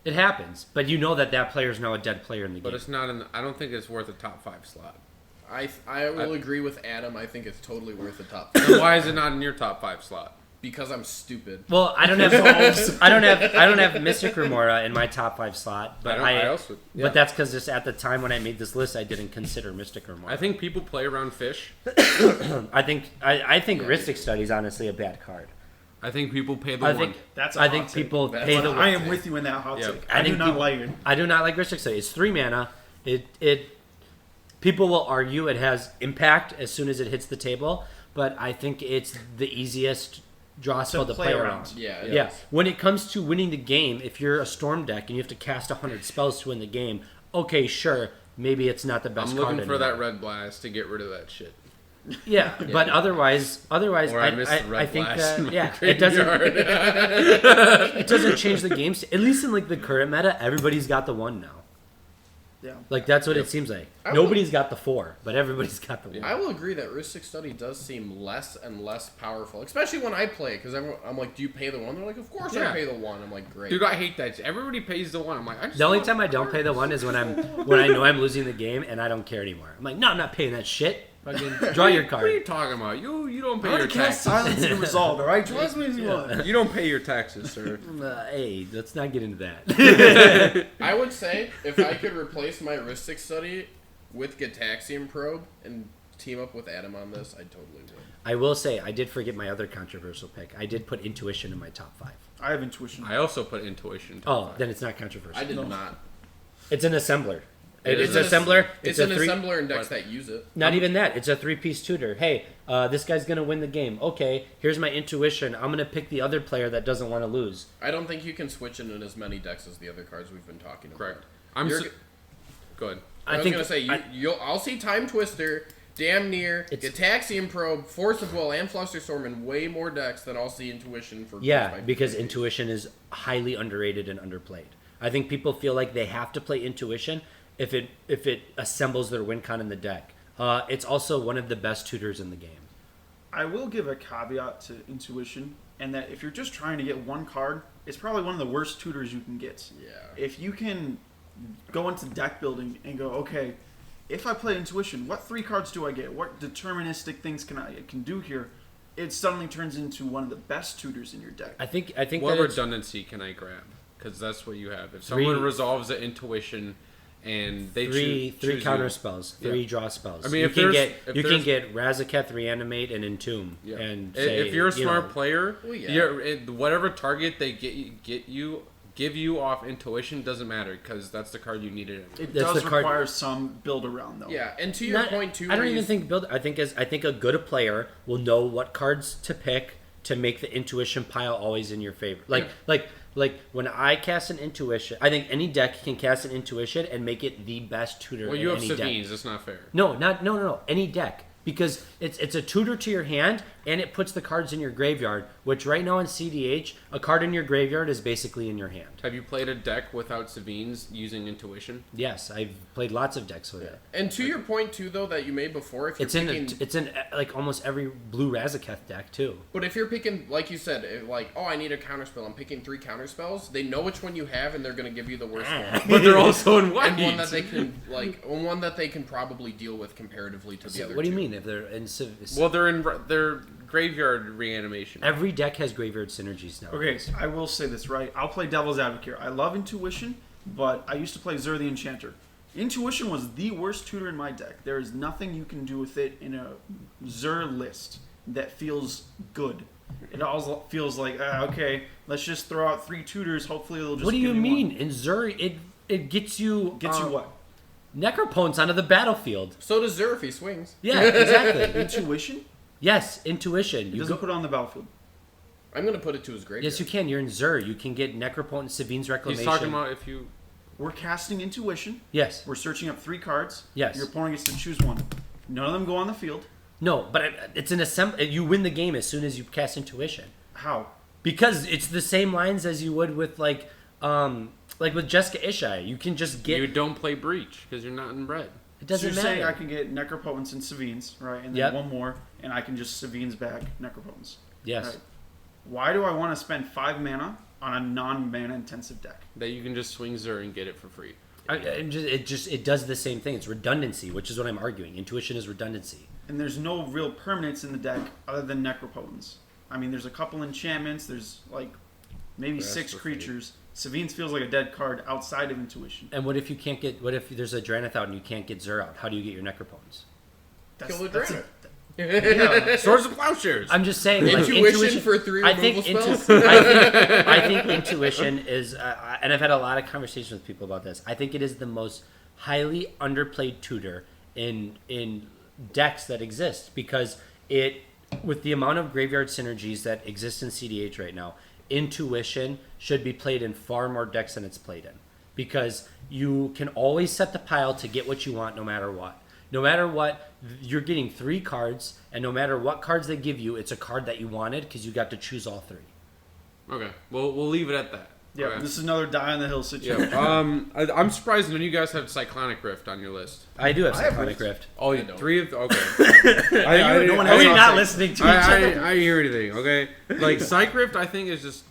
it happens, but you know that that player is now a dead player in the But game. it's not in. I don't think it's worth a top 5 slot. I will agree with Adam. I think it's totally worth the top Then why is it not in your top 5 slot? because I'm stupid. Well, I don't have I don't have Mystic Remora in my top 5 slot, but I also. Yeah. but that's because just at the time when I made this list, I didn't consider Mystic Remora. I think people play around fish. I think Rhystic Study is honestly a bad card. I think people pay the I one. think That's a I hot think take. people That's pay a the. I am with you in that hot Yeah. take. I I do think not people- like it. I do not like Rhystic Study. It's 3 mana. It people will argue it has impact as soon as it hits the table, but I think it's the easiest draw spell to play around. Yeah. Yeah. When it comes to winning the game, if you're a storm deck and you have to cast 100 spells to win the game, okay, sure, maybe it's not the best I'm card looking for that anymore. Red Blast to get rid of that shit. Yeah, but otherwise, Or I missed the I Red think Blast in my it doesn't graveyard. it doesn't change the game. At least in like the current meta, everybody's got the 1 now. Yeah. Like that's what it seems like. I will- Nobody's got the 4, but everybody's got the 1. I will agree that Rhystic Study does seem less and less powerful, especially when I play. Because I'm like, do you pay the 1? They're like, of course Yeah. I pay the 1. I'm like, great. Dude, I hate that. Everybody pays the one. I'm like, I just The only want- time I don't pay the 1 is when I know I'm losing the game and I don't care anymore. I'm like, no, I'm not paying that shit. Fucking draw your What are you card. talking about? You don't pay I your already cast taxes. Silence and Resolve, alright? Draw as many as you want. You don't pay your taxes, sir. Hey, let's not get into that. I would say if I could replace my Rhystic Study with Gitaxian Probe and team up with Adam on this, I totally would. I will say I did forget my other controversial pick. I did put Intuition in my top 5. I have Intuition. I also put Intuition. Oh, then it's not controversial. I did not. It's an assembler. It It's is an assembler. It's a an three. assembler in decks that use it. Not even that. It's a 3-piece tutor. Hey, this guy's gonna win the game. Okay, here's my intuition. I'm gonna pick the other player that doesn't want to lose. I don't think you can switch it in as many decks as the other cards we've been talking about. Correct. I'm You're- go ahead. I was think gonna say I'll see Time Twister, damn near, It's- Gitaxian Probe, Force of Will, and Flusterstorm in way more decks than I'll see Intuition for. Yeah, my because PvP. intuition is highly underrated and underplayed. I think people feel like they have to play intuition if it assembles their win con in the deck. It's also one of the best tutors in the game. I will give a caveat to Intuition, and that if you're just trying to get one card, it's probably one of the worst tutors you can get. Yeah. If you can go into deck building and go, okay, if I play Intuition, what 3 cards do I get? What deterministic things can I do here? It suddenly turns into one of the best tutors in your deck. I think What that it's- redundancy can I grab? Because that's what you have. If 3 someone resolves the Intuition and they three choose counter you. spells, Yeah. 3 draw spells. I mean, you if can there's- get if you there's- can get Razaketh, Reanimate, and Entomb, Yeah. and If you're a smart player, Well, yeah. whatever target they give you off intuition doesn't matter because that's the card you needed. Anyway. It That's does the card- require some build around though. Yeah, and to your point too, I don't where even you- think build. I think a good player will know what cards to pick to make the intuition pile always in your favor. Like when I cast an intuition, I think any deck can cast an intuition and make it the best tutor. Well, in you have any Savines. deck. That's not fair. No. Any deck. Because it's a tutor to your hand, and it puts the cards in your graveyard, which right now in CDH, a card in your graveyard is basically in your hand. Have you played a deck without Savines using intuition? Yes, I've played lots of decks with it. And to your point too, though, that you made before, if you're It's in like almost every blue Razaketh deck too. but if you're picking, like you said, I need a counterspell, I'm picking 3 counterspells. They know which one you have, and they're gonna give you the worst one. But they're also in white. And one that they can one that they can probably deal with comparatively to the So other. what do you two. mean if they're in Well, they're in their graveyard reanimation. every deck has graveyard synergies now? Okay, I will say this, right? I'll play devil's advocate. I love intuition, but I used to play Zur the Enchanter. Intuition was the worst tutor in my deck. There is nothing you can do with it in a Zur list that feels good. It all feels like, okay, let's just throw out 3 tutors. Hopefully they'll just What do you give me mean? one. In Zur, it gets you Gets you what? Necropons onto the battlefield. So does Zur if he swings. Yeah, exactly. Intuition? Yes, intuition. It You doesn't go. put it on the battlefield. I'm gonna put it to his graveyard. Yes, you can. You're in Zur. You can get Necropotent, Sabine's Reclamation. He's talking about if you. We're casting intuition. Yes. We're searching up 3 cards. Yes. Your opponent gets to choose one. None of them go on the field. No, but it's an assembly. You win the game as soon as you cast intuition How? because it's the same lines as you would with like with Jessica Ishai. You can just get. You don't play Breach because you're not in red. It So doesn't you're matter. saying I can get Necropotence and Savines, right? And then Yep. one more, and I can just Savines back Necropotence. Yes. Right. Why do I want to spend 5 mana on a non-mana intensive deck? That you can just swing Zur and get it for free. It does the same thing. It's redundancy, which is what I'm arguing. Intuition is redundancy. And there's no real permanence in the deck other than Necropotence. I mean, there's a couple enchantments. There's like maybe Rest 6 for free. creatures. Savines feels like a dead card outside of Intuition. And what if you can't get? What if there's a Draneth out and you can't get Zur out? How do you get your Necropons? Kill the that's Draenor. yeah. Swords of Plowshares. I'm just saying, like, Intuition for 3 I think, removal spells. I think intuition is, and I've had a lot of conversations with people about this. I think it is the most highly underplayed tutor in decks that exist because it, with the amount of graveyard synergies that exist in CDH right now, intuition should be played in far more decks than it's played in because you can always set the pile to get what you want no matter what. No matter what, you're getting 3 cards, and no matter what cards they give you, it's a card that you wanted because you got to choose all 3. Okay, well we'll leave it at that. Yeah, Okay. this is another die on the hill situation. Yeah. I'm surprised none of you guys have Cyclonic Rift on your list. I do have I have Cyclonic Rift. Rift. Oh, I don't. 3 of okay. No one Are we has not it. listening to each other? I hear anything. Okay, like Psych Rift, I think is just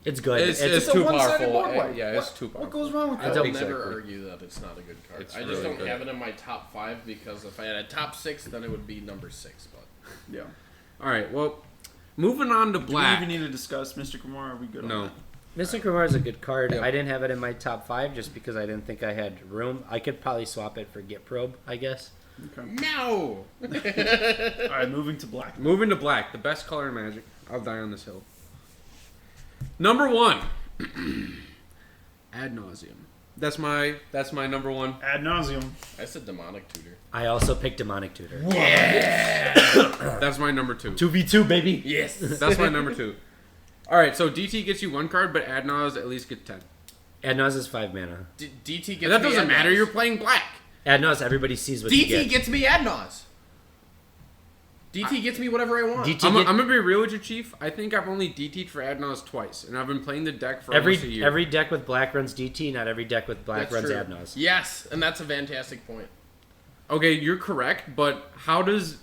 It's good. It's It's a too one-sided powerful. board wipe. Yeah, it's too powerful. What goes wrong with I that? will Exactly. never argue that it's not a good card. It's I just really don't good. have it in my top 5 because if I had a top 6, then it would be number 6. But Yeah. All right. Well, moving on to Do we black. even need to discuss Mystic Remora? Are we good on No. that? Mystic Remora is a good card. Yep. I didn't have it in my top 5 just because I didn't think I had room. I could probably swap it for Get Probe, I guess. Okay. no. All right, moving to black. Moving to black, the best color in Magic. I'll die on this hill. Number 1, Ad Nauseum. That's my number 1. Ad nauseum. I said demonic tutor. I also picked Demonic Tutor. That's my number 2. 2v2, baby. Yes. That's my number 2. All right, so DT gets you 1 card, but Ad Naus at least gets 10. Adnaz is 5 mana. DT gets And that me doesn't Adnaz. matter. You're playing black. Adnaz, everybody sees what you DT get. gets me Adnaz. DT gets me whatever I want. DT I'm get- gonna be real with you, Chief. I think I've only DT'd for Ad Naus twice, and I've been playing the deck for almost a year. every deck with black runs DT, not every deck with black That's runs true. Adnaz. Yes, and that's a fantastic point. Okay, you're correct, but how does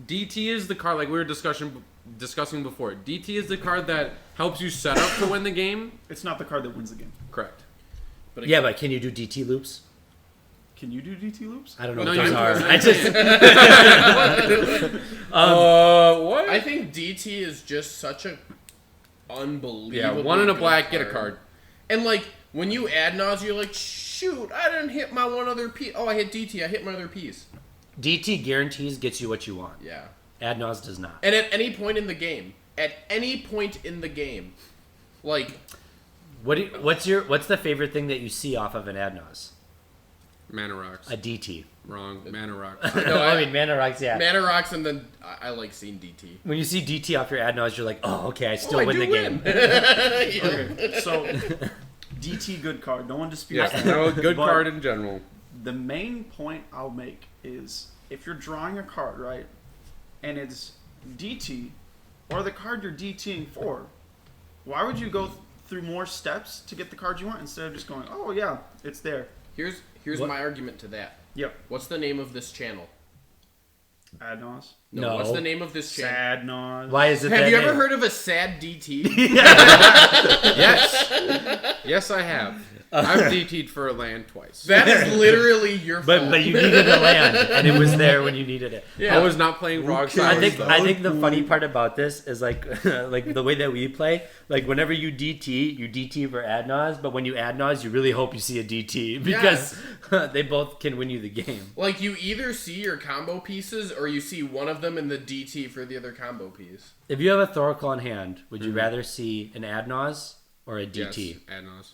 DT is the card like we were discussing before? DT is the card that helps you set up to win the game. It's not the card that wins the game. Correct. But Yeah, but can you do DT loops? Can you do DT loops? I don't know No, what those you- are. no, I just What? I think DT is just such a unbelievable. Yeah, 1 in a good black, get a card. card. And like When you add Naus, you're like, shoot, I didn't hit my one other piece. Oh, I hit DT. I hit my other piece. DT guarantees gets you what you want. Yeah. Ad Naus does not. And at any point in the game, like, What's the favorite thing that you see off of an Ad Naus? Mana Rocks. A DT. Wrong. Mana Rocks. No, I mean, Mana Rocks, yeah. Mana Rocks, and then I like seeing DT. When you see DT off your Ad Naus, you're like, oh, okay, I still I win do the game. Okay, so DT good card. No one disputes Yeah, that. no, good But card in general. the main point I'll make is if you're drawing a card, right, and it's DT, or the card you're DTing for, why would you go through more steps to get the card you want instead of just going, oh yeah, it's there. Here's my argument to that. Yep. What's the name of this channel? Ad Naus. No. What's the name of this channel? Sad Naus. Why is it Have that you ever name? heard of a sad DT? Yes. Yes, I have. I've DT'd for a land twice. That is literally your fault. But you needed a land, and it was there when you needed it. Yeah. I was not playing Rog Silence. I think the funny part about this is like like the way that we play. Like whenever you DT for Ad Naus, but when you Ad Naus, you really hope you see a DT because they both can win you the game. Like, you either see your combo pieces or you see one of them in the DT for the other combo piece. If you have a Thoracle in hand, would you rather see an Ad Naus or a DT? Yes, Adnos.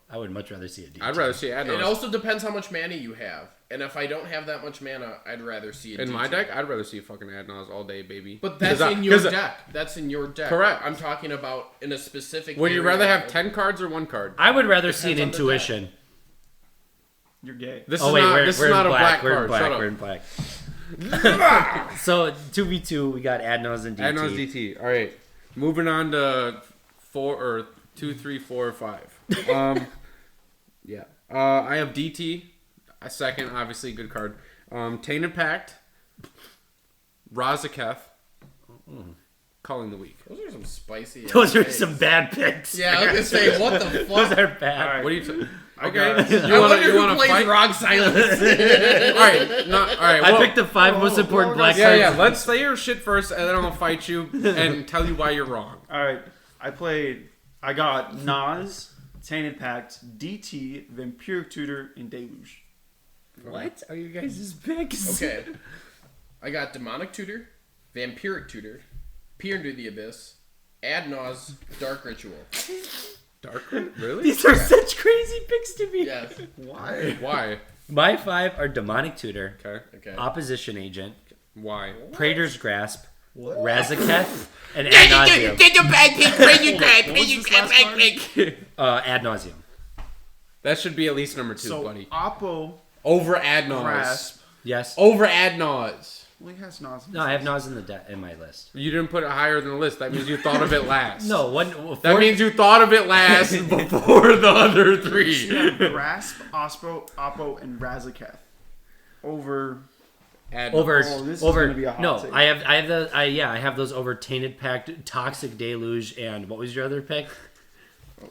I would much rather see a DT. I'd rather see Adnos. It also depends how much mana you have. And if I don't have that much mana, I'd rather see a In DT. my deck, I'd rather see fucking Adnos all day, baby. But that's in your deck. That's in your deck. Correct. I'm talking about in a specific Would you area. rather have 10 cards or 1 card? I would rather see an Depends on the intuition. You're gay. This Oh is wait, not, we're this in is not a black. black We're in card. black. Shut up. We're in black. So 2v2, we got Ad Naus and DT. Adnos DT. All right. Moving on to 2, 3, 4, or 5. Yeah. I have DT. A second, obviously, good card. Tainted Pact. Razaketh. Calling the Weak. Those are some spicy. Those are picks. some bad picks. Yeah, I was gonna say, what the fuck? Those are bad. All right. What are you? I Okay. got- You I want wonder to who plays fight? Rock Silence. All right. All right. I well- picked the 5 most important black Yeah, cards. yeah. Let's say your shit first, and then I'm gonna fight you and tell you why you're wrong. All right. I got Naus, Tainted Pact, DT, Vampiric Tutor, and Deluge. What are you guys' picks? Okay. I got Demonic Tutor, Vampiric Tutor, Peer into the Abyss, Ad Naus, Dark Ritual. Dark? Really? These are such crazy picks to me. Yes. Why? Why? My 5 are Demonic Tutor, Okay. Okay. Opposition Agent, Why? Praetor's Grasp, What? Razaketh, and Ad Nauseam. Ad Nauseam. That should be at least number 2, So buddy. Oppo Over Adnos. Grasp. Yes. Over Adnos. Well, he has Naus. No, I have Naus in my list. You didn't put it higher than the list. That means you thought of it last. No, That means you thought of it last before the other You 3. have Grasp, Oppo, and Razaketh. Over. Adnos. over Oh, this is over gonna be a hot no, take. I have those over Tainted Pact, Toxic Deluge, and what was your other pick?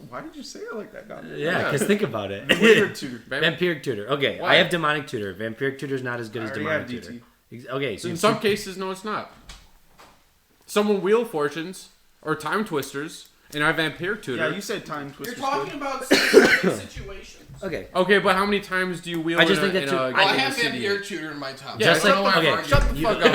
Why did you say it like that, Dom? Yeah, because think about it. Vampiric Tutor. Vampiric Tutor. Okay, Why? I have Demonic Tutor. Vampiric Tutor's not as good I as already Demonic have Tutor. DT. Okay, so In you some cases, no, it's not. Someone Wheel Fortunes or Time Twisters, and I have Vampire Tutor. Yeah, you said Time You're Twister's talking good. about specific situations. okay. Okay, but how many times do you wheel I just in think a, that in a too- Well, I game have of city? Vampire Tutor in my top. Yeah, Just shut like the okay, fuck- shut the fuck up.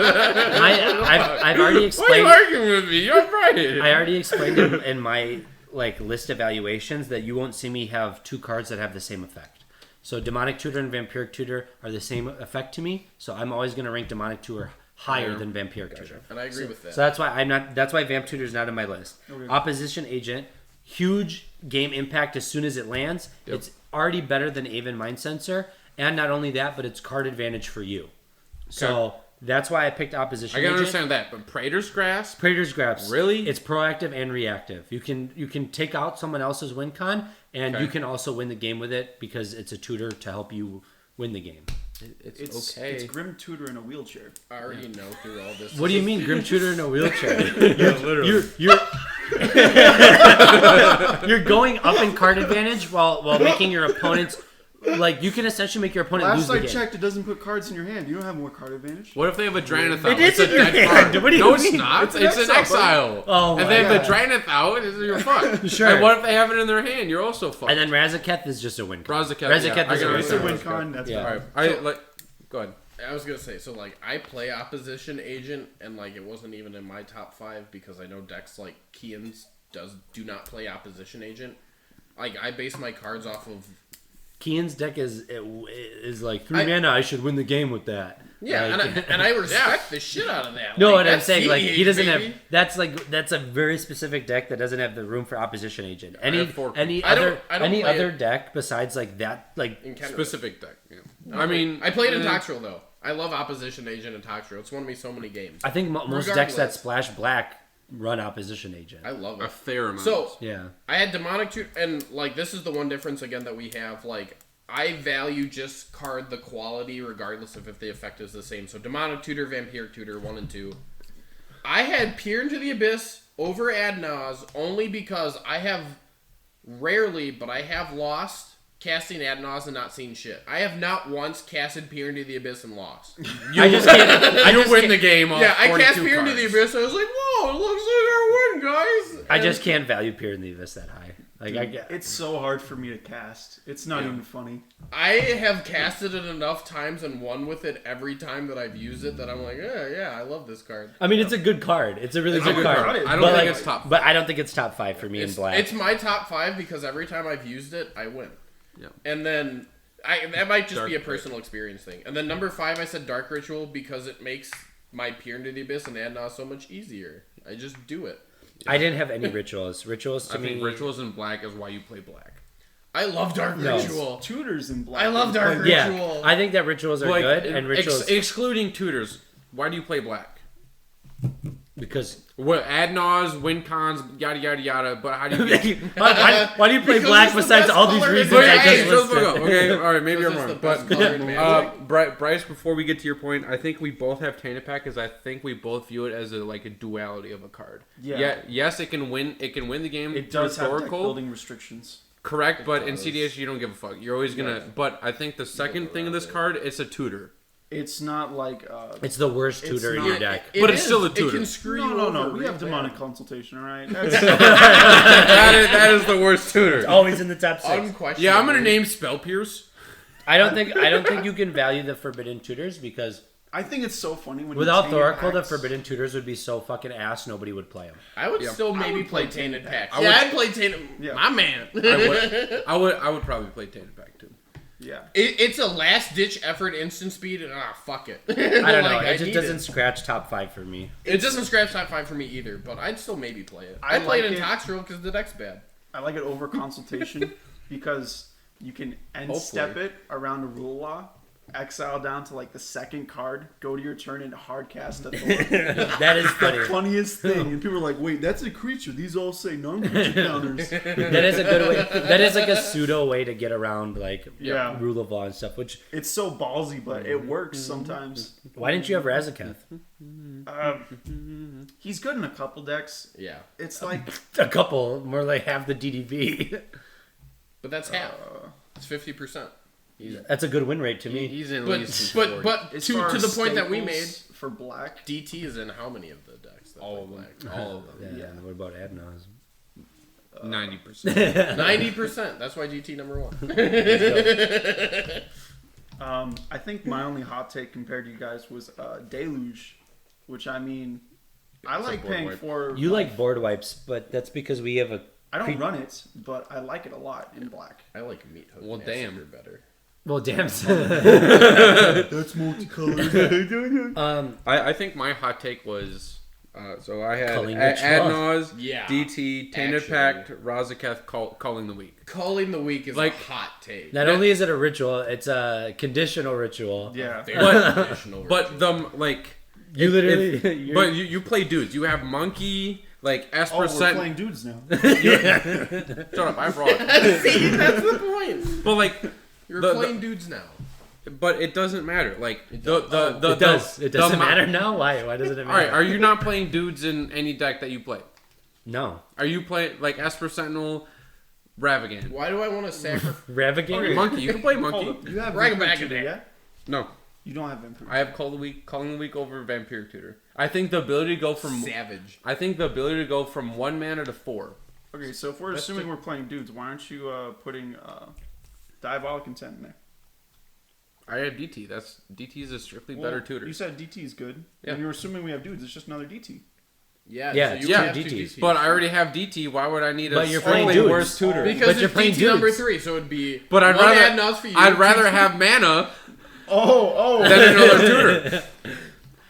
I've already What are you explained. arguing with me? You're right. I already explained in my list of evaluations that you won't see me have 2 cards that have the same effect. So Demonic Tutor and Vampiric Tutor are the same effect to me. So I'm always going to rank Demonic Tutor higher than Vampiric Tutor. And I agree with that. So that's why I'm not. That's why Vamp Tutor is not in my list. Okay. Opposition Agent, huge game impact as soon as it lands. Yep. It's already better than Aven Mind Sensor, and not only that, but it's card advantage for you. So that's why I picked Opposition I can Agent. understand that, but Praetor's Grasp? Praetor's Grasp. Really? It's proactive and reactive. You can take out someone else's win con, and Okay. you can also win the game with it because it's a tutor to help you win the game. It's It's Grim Tutor in a wheelchair. I already know through all this. What do you mean, Grim Tutor in a wheelchair? literally. You're going up in card advantage while making your opponents like you can essentially make your opponent lose Last the I game. checked, it doesn't put cards in your hand. You don't have more card advantage. What if they have a Draneth out? It is It's a in your dead hand. card. What do you No, it's mean? not. It's an It's an exile, exile. Oh, and they have my the Draneth out, you're fucked. Sure. And what if they have it in their hand? You're also fucked. And then Razaketh is just a win. Razaketh, yeah, Razaketh I is can a It's win. a understand. win con. That's Yeah. fine. All right, go ahead. I was gonna say, so like I play opposition agent, and like it wasn't even in my top 5 because I know decks like Kian's do not play opposition agent. Like I base my cards off of. Kian's deck is like 3 mana. I should win the game with that. Yeah, Like, and I respect the shit out of that. no, like, what I'm that's saying, like he cEDH, doesn't baby. have. That's a very specific deck that doesn't have the room for opposition agent. Any have 4. any I don't- other I don't any play other it. deck besides like that, like In Kenrith. Specific deck. Yeah. I mean, I played in Toxtril though. I love opposition agent in Toxtril. It's won me so many games. I think most decks Regardless. that splash black run opposition agent. I love a it. fair amount. So Yeah. I had demonic tutor, and like this is the one difference again that we have. Like I value just card the quality regardless of if the effect is the same. So demonic tutor, vampiric tutor, 1 and 2. I had Peer into the Abyss over Ad Naus only because I have rarely, but I have lost casting Ad Naus and not seen shit. I have not once casted Peer into the Abyss and lost. I just can't. I you just win can't, the game off Yeah, I 42 cast Peer into cards. the Abyss. I was like, whoa, it looks like I win, guys. I And just can't value Peer in the Abyss that high. Like It's so hard for me to cast. It's not even funny. I have casted it enough times and won with it every time that I've used it that I'm like, yeah, I love this card. I mean, it's a good card. It's a really good good card. card. I don't But, think it's top But I don't think it's top 5 for me in black. It's my top 5 because every time I've used it, I win. Yeah. And then that might just Dark be a personal experience thing. And then number 5, I said Dark Ritual because it makes my Peer into the Abyss and Adna so much easier. I just do it. I didn't have any rituals. Rituals to I me. think rituals in black is why you play black. I love Dark No. Ritual. Tutors in black. I love Dark Yeah, Ritual. I think that rituals are Like, good, and rituals excluding tutors, why do you play black? because What Adnaz, win cons, yada yada yada. But how do you? why do you play Because black it's the besides best all these color in reasons the I game. just listed? Okay, all right, maybe I'm Because wrong. it's the best But color in Magic. Bryce, before we get to your point, I think we both have Tainted Pack because I think we both view it as a duality of a card. Yeah. Yes, it can win. It can win the game. It does have deck historical. building restrictions. Correct, but in does. CDH you don't give a fuck. You're always gonna. Yeah. But I think the second thing of this card, it's a tutor. It's not like. It's the worst It's tutor in not- your deck. But it's still a It tutor. can screw no, you no, over. no. We real have bad. demonic consultation, all right? that is the worst tutor. Always in the top 6. Unquestionably. Yeah, I'm gonna name Spell Pierce. I don't think you can value the forbidden tutors because I think it's so funny when without you Tainted Thoracle, the Packs- forbidden tutors would be so fucking ass nobody would play them. I would Yeah. still I maybe would play play Tainted Tainted Pack. I Yeah, would- I'd play Tainted. Yeah. My man. I would probably play Tainted Pack too. Yeah. It's a last ditch effort instant speed and fuck it. I don't know. Like, It just need doesn't scratch top 5 for me. It doesn't scratch top 5 for me either, but I'd still maybe play it. I I'd play like it in it. Toxtril because the deck's bad. I like it over consultation because you can end step Hopefully. it around a rule law, exile down to like the second card, go to your turn and hard cast a Thor. That is funny. Funniest thing, and people are like, "Wait, that's a creature. These all say non-creature counters." That is a good way. That is like a pseudo way to get around like Yeah. rule of law and stuff. Which It's so ballsy, but it works sometimes. why didn't you have Razaketh? He's good in a couple decks. Yeah, It's like A couple, more like half the DDV. but that's half. It's 50%. That's a good win rate to me. He's in But least but but as to far the as point that we staples made, for black. DT is in how many of the decks? That all of play them. black? All of them. Yeah. What about Adnaz? 90%. 90%. That's why GT number 1. I think my only hot take compared to you guys was Deluge, which I mean, I It's a like board paying wipe. for. You like board wipes, but that's because we have a. I don't run it, but I like it a lot in black. I like Meat Hook. Well, Massacre damn. better. Well, damn. That's multicolored. I think my hot take was so I had Culling the Adnaz, Yeah. DT, Tainted Actually. Pact, Razaketh, Calling the Weak. Calling the week is Like- a hot take. Not only is it a ritual, it's a conditional ritual. Yeah. Very But- traditional But version. You literally. you're- but you play dudes. You have Monkey, like S Oh, we're percent. playing dudes now. Shut up, I brought. See, that's the point. But like, You're The- playing dudes now. but it doesn't matter. Like It the does. it does. It doesn't the mo- matter now. Why? Why doesn't it All right, matter? are you not playing dudes in any deck that you play? No. Are you playing like Esper Sentinel, Ravagan. Why do I want to sacrifice? Ravagate? Monkey. You can play Hold Monkey. up. You have Right Vampire back in Tutor, there. yeah? No, You don't have Vampire. I have Calling the Week over Vampiric Tutor. I think the ability to go from Savage. I think the ability to go from 1 mana to 4. Okay, so if we're That's assuming we're playing dudes, why aren't you putting Diabolic Intent in there? I have DT. DT is a strictly better tutor. You said DT is good. Yeah. And you're assuming we have dudes. It's just another DT. Yeah, Yeah, so you yeah, have two DTs. DTs. But I already have DT. Why would I need a But you're playing strictly dudes. worse tutor? because But you're it's playing DT number dudes. 3, so it'd be. But I'd one rather ad Naus for you. I'd rather have mana Oh. than another tutor.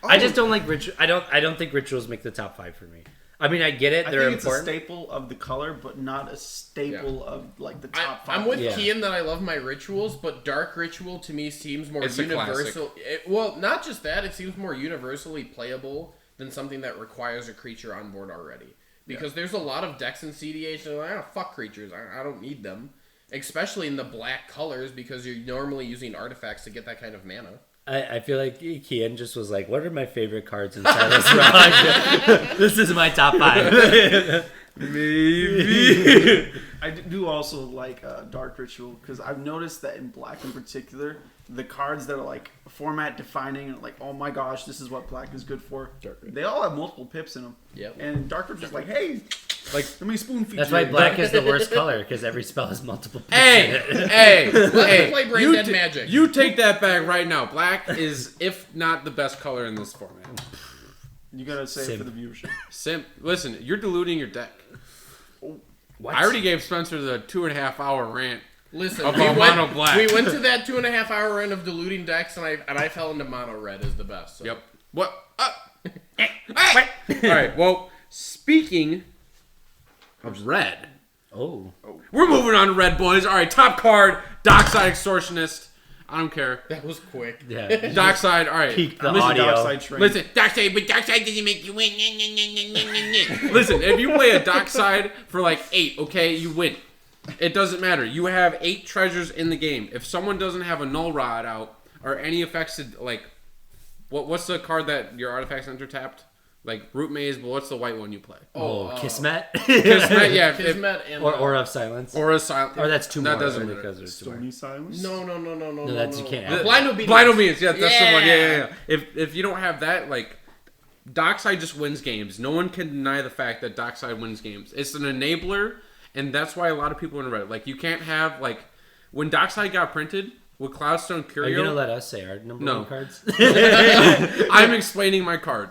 I just don't like ritual. I don't think rituals make the top 5 for me. I mean, I get it; I they're think it's important. a staple of the color, but not a staple of like the top 5. I'm with Yeah. Kian that I love my rituals, but Dark Ritual to me seems more It's a universal. Well, not just that; it seems more universally playable than something that requires a creature on board already. Because there's a lot of decks in cEDH that are like, fuck creatures, I don't need them. Especially in the black colors, because you're normally using artifacts to get that kind of mana. I feel like Kian just was like, "What are my favorite cards inside this round? This is my top 5." Maybe. I do also like Dark Ritual because I've noticed that in Black in particular, the cards that are like format defining and like, oh my gosh, this is what Black is good for. They all have multiple pips in them. Yep. And Dark Ritual's like, hey, like let me spoon feed That's you. why black is the worst color because every spell has multiple. Hey, play Brain you Dead Magic. You take that back right now. Black is, if not the best color in this format. You gotta say it Sim. for the viewership. Listen, you're diluting your deck. What? I already gave Spencer the 2.5 hour rant. Listen, About mono black. we went to that 2.5 hour run of diluting decks, and I fell into mono red as the best. So. Yep. What? All right. Well, speaking of red, Oh, we're moving on to red, boys. All right, top card, Dockside Extortionist. I don't care. That was quick. yeah. Dockside. All right. Peak the Listen, audio. Darkside Train. Listen, Dockside, but Dockside doesn't make you win. Listen, if you play a Dockside for like 8, okay, you win. It doesn't matter. You have 8 treasures in the game. If someone doesn't have a Null Rod out or any effects, like, what's the card that your artifacts enter tapped? Like Root Maze, but what's the white one you play? Oh, Kismet. Kismet, yeah. Kismet and or Aura of Silence. Or a silent. Or that's 2 more. That doesn't matter. because there's 2 more. Stony Silence? no, No, that's you can't have. Blind Obedience. Blind Obedience, yeah, that's the one. Yeah. Yeah. If you don't have that, like, Dockside just wins games. No one can deny the fact that Dockside wins games. It's an enabler, and that's why a lot of people in Reddit, like, you can't have, like, when Dockside got printed with Cloudstone Are Curio. you gonna let us say our number No. 1 cards? I'm explaining my card.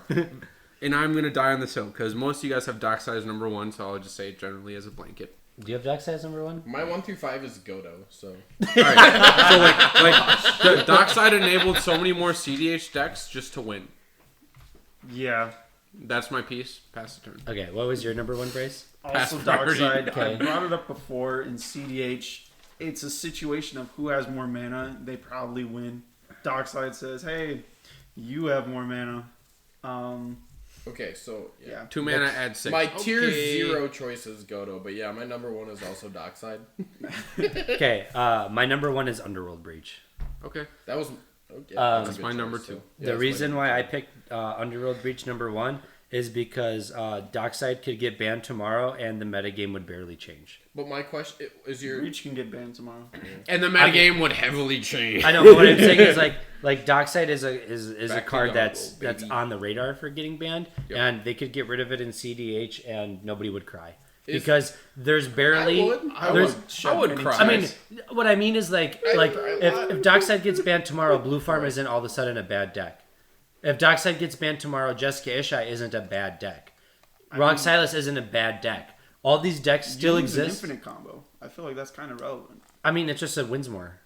And I'm going to die on this hill because most of you guys have Dockside as number 1, so I'll just say it generally as a blanket. Do you have Dock Size number 1? My 1 through 5 is Godo, so. Alright, so like the Dockside enabled so many more cEDH decks just to win. Yeah. That's my piece. Pass the turn. Okay, what was your number 1, Brace? Also, Pass priority. Darkside, Okay. I brought it up before in cEDH. It's a situation of who has more mana. They probably win. Darkside says, hey, you have more mana. Okay, so. Yeah. 2 mana, add 6. My tier Okay. 0 choice is Godo, but yeah, my number 1 is also Dockside. Okay, my number 1 is Underworld Breach. Okay. That was. Okay, That's a good my choice, number too. 2. Yeah, The that's reason my- why I picked Underworld Breach number 1 is because Dockside could get banned tomorrow and the metagame would barely change. But my question is your. Reach can get banned tomorrow. And the metagame would heavily change. I know, but what I'm saying is like Dockside is a Back to card the that's Underworld, baby. on the radar for getting banned, Yep. and they could get rid of it in cEDH and nobody would cry. Is- Because there's barely. I would. I There's- would, shed I would many cry. I mean, tears. what I mean is like if Dockside gets banned tomorrow, Blue Farm isn't all of a sudden a bad deck. If Dockside gets banned tomorrow, Jessica Ishai isn't a bad deck. Rock Silas isn't a bad deck. All these decks still You use an exist. infinite combo. I feel like that's kind of relevant. I mean, it's just a Winsmore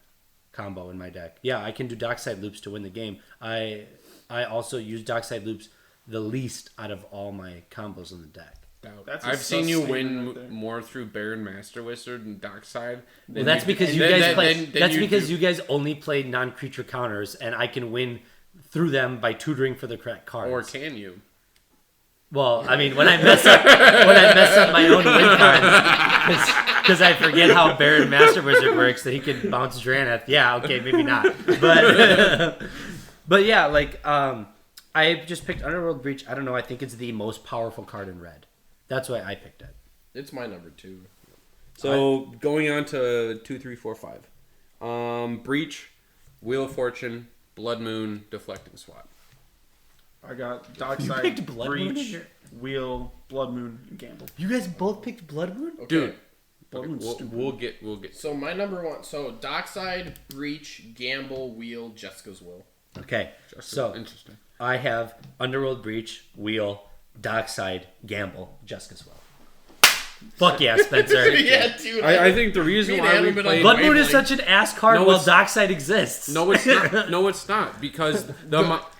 combo in my deck. Yeah, I can do Dockside loops to win the game. I also use Dockside loops the least out of all my combos in the deck. That's a I've seen you sus win statement right there. more through Baron Master Wizard and Dockside. Well, that's because you then- guys play. then That's you because do- you guys only play non-creature counters, and I can win through them by tutoring for the correct cards. Or can you? Well, I mean, when I mess up my own win cards, because I forget how Baron Master Wizard works, that he can bounce Draneth. Yeah, okay, maybe not, but but yeah, like I just picked Underworld Breach. I don't know. I think it's the most powerful card in red. That's why I picked it. It's my number 2. So going on to 2, 3, 4, 5. Breach, Wheel of Fortune, Blood Moon, Deflecting Swat. I got picked Dockside, Blood Moon in Breach, here? Wheel, Blood Moon, and Gamble. You guys both picked Blood Moon? Okay. Dude, Blood okay, Moon's stupid. we'll get. So my number one. So Dockside, Breach, Gamble, Wheel, Jessica's Will. Okay. So Interesting. I have Underworld Breach, Wheel, Dockside, Gamble, Jessica's Will. Fuck yeah, Spencer. Yeah, dude. I think the reason Me and why Adam we have been played on Blood Moon is wavelength. such an ass card No, while it's- Dockside exists. no, it's not. No, it's not because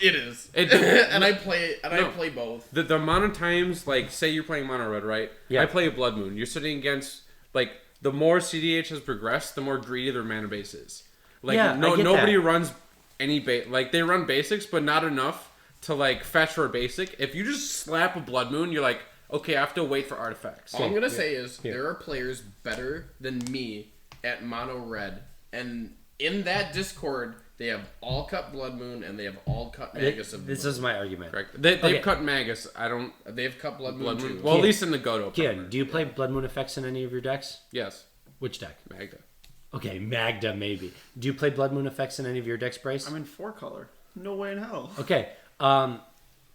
It is. and I play No. I play both. the amount of times, like, say you're playing Mono Red, right? Yeah. I play a Blood Moon. You're sitting against, like, the more cEDH has progressed, the more greedy their mana base is. Like, Yeah, I get nobody that. runs any like, they run basics, but not enough to, like, fetch for a basic. If you just slap a Blood Moon, you're like, okay, I have to wait for artifacts. All I'm gonna say is Yeah. there are players better than me at Mono Red, and in that Discord they have all cut Blood Moon and they have all cut Magus of This Blood is my argument. Correct. They've Okay. cut Magus. I don't. Moon. They've cut Blood Moon Blood too. Moon. Well, at Kian. least in the Godo. Kian, proper. do you play Blood Moon effects in any of your decks? Yes. Which deck? Magda. Okay, Magda maybe. Do you play Blood Moon effects in any of your decks, Bryce? I'm in 4-color. No way in hell. Okay.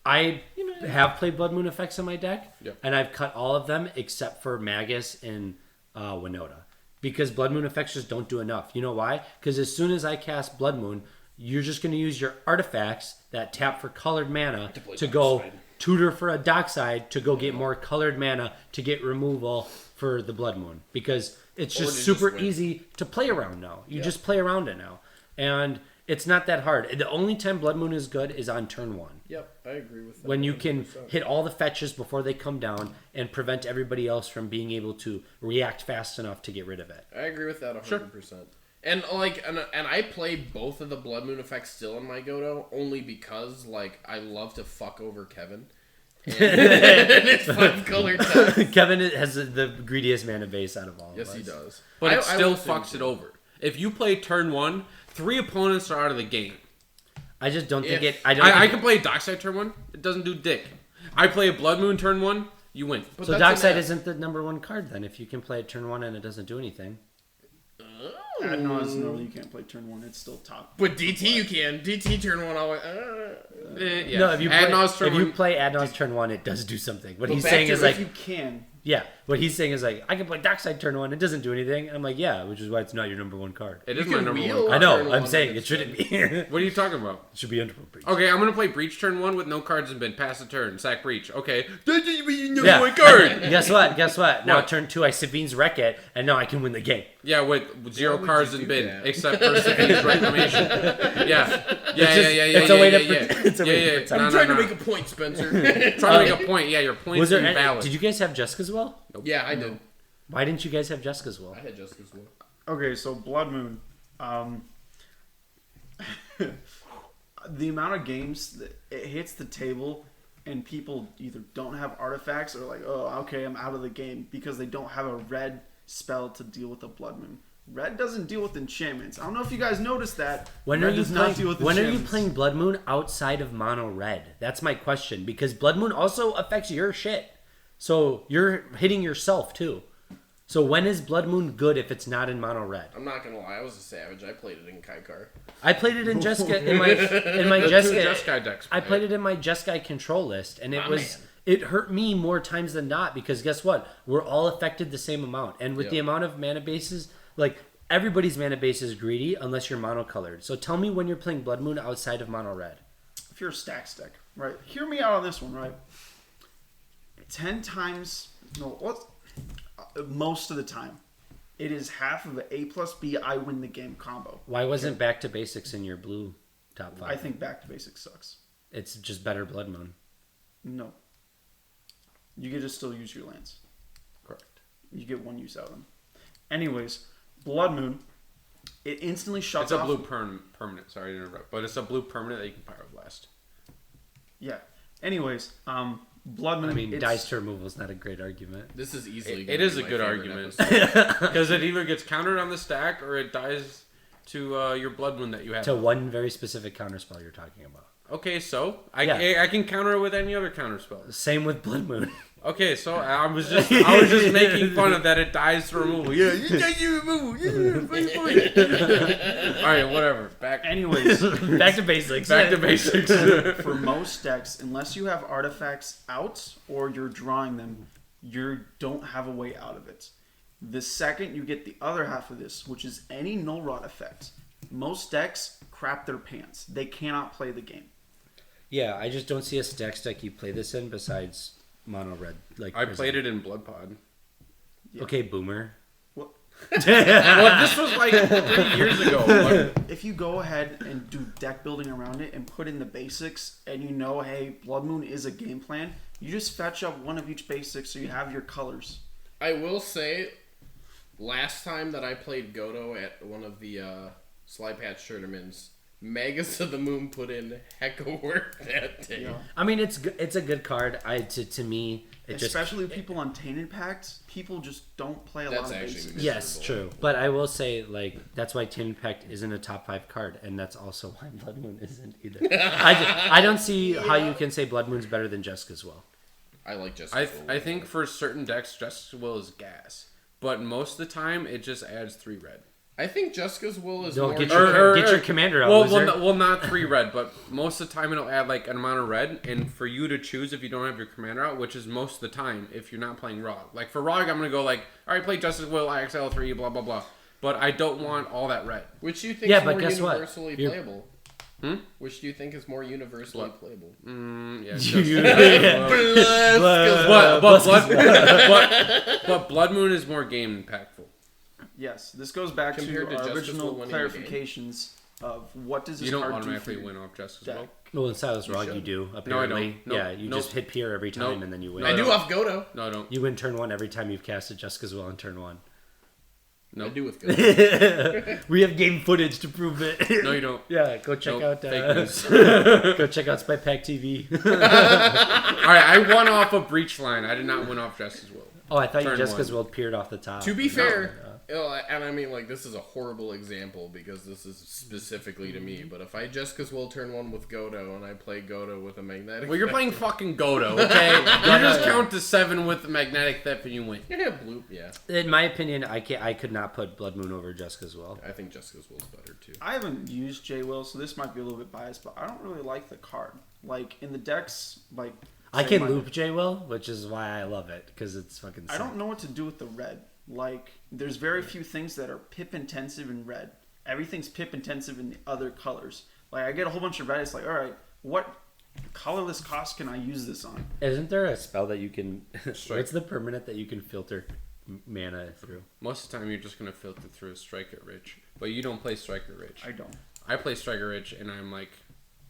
I have played Blood Moon effects in my deck, Yep. and I've cut all of them except for Magus and Winota. Because Blood Moon effects just don't do enough. You know why? Because as soon as I cast Blood Moon, you're just going to use your artifacts that tap for colored mana to go Dockside. tutor for a Dockside to go get more colored mana to get removal for the Blood Moon. Because it's Or just to super just win. easy to play around now. You just play around it now. And it's not that hard. The only time Blood Moon is good is on turn 1. Yep, I agree with that. When you can 100%. hit all the fetches before they come down and prevent everybody else from being able to react fast enough to get rid of it. I agree with that 100%. And like, and I play both of the Blood Moon effects still in my Godo only because like I love to fuck over Kevin. And it's 5-color text. Kevin has the greediest mana base out of all Yes, of us. he does. But it I still listen fucks to it over. If you play turn 1, 3 opponents are out of the game. I just don't think If- it... I don't I think can play Dockside turn 1. It doesn't do dick. I play a Blood Moon turn 1. You win. But So that's Dockside an- isn't the number 1 card then if you can play it turn 1 and it doesn't do anything. Adnaz, no, you can't play turn 1. It's still top. But DT you can. DT turn 1 always. Yeah. No, if you play, Adnaz turn if you 1. play Adnaz turn 1, it does do something. What But he's back saying to is if like... You can. Yeah, what he's saying is like, I can play Dockside turn 1, it doesn't do anything. And I'm like, yeah, which is why it's not your number 1 card. It is You my can number wheel. 1. I know, turn I'm one saying and it shouldn't be. It What are you talking about? should be Underworld Breach. Okay, I'm gonna play Breach turn 1 with no cards in bin. Pass the turn. Sack Breach. Okay. That's your number Yeah. 1 card. And guess what? Now What? turn 2, I Sabine's Wreck It, and now I can win the game. Yeah, with 0 would cards you in do bin, that? except for Sabine's Reclamation. Yeah. It's a way to it's a way to protect. I'm trying to make a point, Spencer. trying to make a point. Yeah, your point's Was there invalid. did you guys have Jessica's Will? Yeah, I did. Why didn't you guys have Jessica's Will? I had Jessica's Will. Okay, so Blood Moon. The amount of games that it hits the table and people either don't have artifacts or like, oh, okay, I'm out of the game because they don't have a red spell to deal with the Blood Moon. Red doesn't deal with enchantments. I don't know if you guys noticed that. When Red are you does not deal playing? with When are you enchantments. playing Blood Moon outside of Mono Red? That's my question because Blood Moon also affects your shit, so you're hitting yourself too. So when is Blood Moon good if it's not in Mono Red? I'm not gonna lie, I was a savage. I played it in Kaikar. I played it in Jessica in my The Jessica. two Jeskai decks. I played it in my Jeskai control list, and it My was man. it hurt me more times than not because guess what? We're all affected the same amount, and with Yep. the amount of mana bases, like everybody's mana base is greedy unless you're monocolored. So tell me when you're playing Blood Moon outside of Mono Red. If you're a stack deck, right? Hear me out on this one, right? 10 times, no, what? Most of the time, it is half of the A plus B I win the game combo. Why wasn't Back to Basics in your blue top 5? I think Back to Basics sucks. It's just better Blood Moon. No. You get to still use your lands. Correct. You get one use out of them. Anyways, Blood Moon, it instantly shuts It's a off. blue permanent. Sorry to interrupt, but it's a blue permanent that you can Pyroblast. Yeah. Anyways, Blood Moon. I mean, it's- dice to removal is not a great argument. This is easily. It gonna is be a my good favorite argument episode. because it either gets countered on the stack or it dies to your Blood Moon that you have. To one very specific counterspell you're talking about. Okay, so I Yeah. can counter it with any other counter spell. Same with Blood Moon. Okay, so I was just making fun of that it dies for removal. Yeah, you take your removal. Yeah, all right, whatever. Anyways, Back to basics. Back to basics. for most decks, unless you have artifacts out or you're drawing them, you don't have a way out of it. The second you get the other half of this, which is any null rot effect, most decks crap their pants. They cannot play the game. Yeah, I just don't see a stack deck you play this in besides mono red. Like I played it in Blood Pod. Yeah. Okay, boomer. Well, Well, this was like 3 years ago. Like, if you go ahead and do deck building around it and put in the basics, and you know, hey, Blood Moon is a game plan, you just fetch up one of each basic so you have your colors. I will say, last time that I played Godo at one of the Slide Patch tournaments, Magus of the Moon put in heck of work that day. Yeah. I mean, it's a good card. To me, it Especially people on Tainted Pacts, people just don't play a lot That's of actually basics. miserable. Yes, true. But I will say, like, that's why Tin Pact isn't a top 5 card, and that's also why Blood Moon isn't either. I don't see how you can say Blood Moon's better than Jessica's Will. I like Justice Will. I think for certain decks, Justice Will is gas, but most of the time it just adds 3 red. I think Jessica's Will is No, more... get your commander out, loser. Well, not 3 red, but most of the time it'll add like an amount of red, and for you to choose if you don't have your commander out, which is most of the time if you're not playing Rog. Like for Rog, I'm gonna go like, all right, play Justice Will, IXL3, blah blah blah. But I don't want all that red. Which do you think Yeah, is but more guess what? universally playable? Which do you think is more universally playable? Yeah. But Blood Moon is more game impactful. Yes, this goes back Compared to to our Justice original Will winning the game. clarifications of what does this You don't card do for automatically your win off Justice deck. Will. Well, in Silas Rog, should. you do, No, I apparently. don't. Nope. Yeah, you Nope. just hit Pier every time, Nope. and then you win. No, I do off Godo. No, I don't. You win turn 1 every time you've casted Jessica's Will on turn 1. No. I do with Godo. We have game footage to prove it. No, you don't. Yeah, go check Nope, out fake news. go check out Spy Pack TV. All right, I won off a Breach Line. I did not win off Justice Will. Oh, I thought Turn you Jessica's 1. Will peered off the top. To be fair, and I mean, like, this is a horrible example because this is specifically to me, but if I Jessica's Will turn 1 with Godo and I play Godo with a Magnetic Well, you're Theft- playing fucking Godo, okay? You just count to 7 with the Magnetic Theft and you win. Yeah, Bloop, yeah. In my opinion, I could not put Blood Moon over Jessica's Will. I think Jessica's Will's better, too. I haven't used J Will, so this might be a little bit biased, but I don't really like the card. Like in the decks, like I say can my- loop J Will, which is why I love it because it's fucking. I sick. don't know what to do with the red. Like there's very few things that are pip intensive in red. Everything's pip intensive in the other colors. Like I get a whole bunch of red. It's like, all right, what colorless cost can I use this on? Isn't there a spell that you can? Strike. What's the permanent that you can filter mana through? Most of the time, you're just going to filter through a Striker Rich. But you don't play Striker Rich. I don't. I play Striker Rich, and I'm like,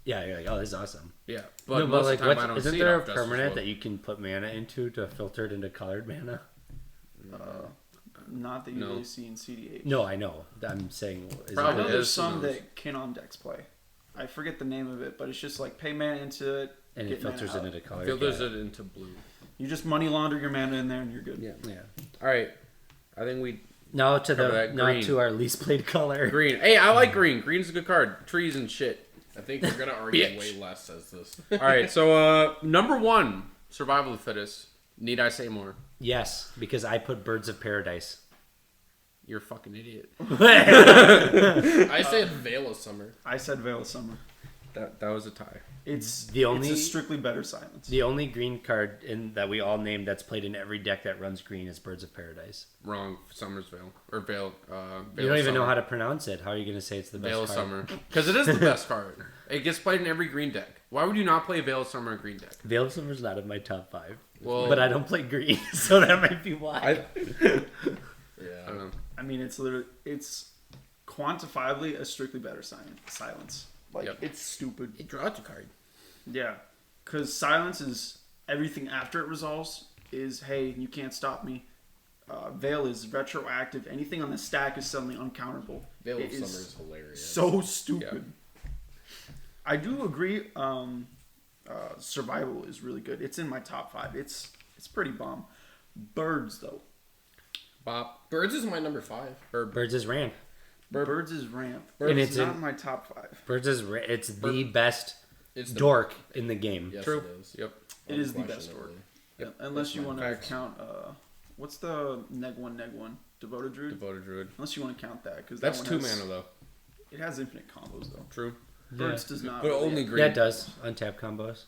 Yeah, you're like, oh, this is awesome. yeah. But No, most like, of the time, I don't isn't see there it a off Justice permanent Will. that you can put mana into to filter it into colored mana? Not that you No. really see in CDH. No, I know. I'm saying. Is I Probably know it, there's is, some who knows? that Kin decks play. I forget the name of it, but it's just like pay mana into it, and get it filters mana it out. into color. Filters it into blue. You just money launder your mana in there, and you're good. Yeah. Yeah. All right. I think we... Now to Cover the that now green. to our least played color. Green. Hey, I like green. Green's a good card. Trees and shit. I think we're going to argue Bitch. way less as this. All right, so number 1, Survival of the Fittest. Need I say more? Yes, because I put Birds of Paradise. You're a fucking idiot. I said Veil of Summer. I said Veil of Summer. That was a tie. It's The only- it's a strictly better silence. The only green card that we all named that's played in every deck that runs green is Birds of Paradise. Wrong. Summer's Veil. Or Veil. You don't even know how to pronounce it. How are you going to say it's the best Veil of card? Summer. Because it is the best card. It gets played in every green deck. Why would you not play Veil of Summer in green deck? Veil of Summer's not in my top 5. Well, But I don't play green, so that might be why. I Yeah. don't know. I mean, it's quantifiably a strictly better silence. Like Yep. it's stupid. It draws a card. Yeah, because silence is everything after it resolves. Is hey, you can't stop me. Veil is retroactive. Anything on the stack is suddenly uncounterable. Veil It of is Summer is hilarious. So stupid. I do agree. Survival is really good. It's in my top 5. It's pretty bomb. Birds though. Bop. Birds is my number 5. Birds is ramp. Birds is ramp. And Birds it's is not in- in my top 5. Birds is it's the best It's the dork in the game. Yes, True. it is. Yep. It is the best Unquestionably. Unless you want to Facts. count, what's the neg one? Devoted Druid? Devoted Druid. Unless you want to count that. Because That's 2 mana, though. It has infinite combos, though. True. Birds does not. But really only have- green. Yeah, it does. Untap combos.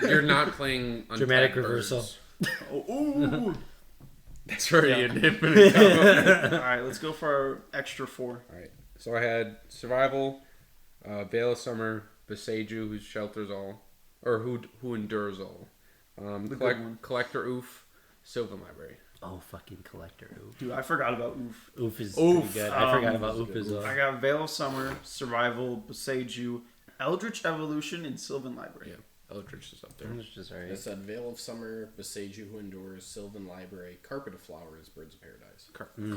You're not playing Dramatic untapped reversal. birds. Ooh. That's already an infinite combo. Alright, let's go for our extra 4. Alright. So I had Survival, Veil of Summer, Beseiju, who shelters all. Or who endures all. good one. Collector Oof, Sylvan Library. Oh, fucking collector. Oof. Dude, I forgot about Oof. Oof is Oof. pretty good. I forgot about Oof as well. I got Veil of Summer, Survival, Beseiju, Eldritch Evolution, and Sylvan Library. Yeah, Eldritch is up there. It's just I alright. said Veil of Summer, Beseiju Who Endures, Sylvan Library, Carpet of Flowers, Birds of Paradise.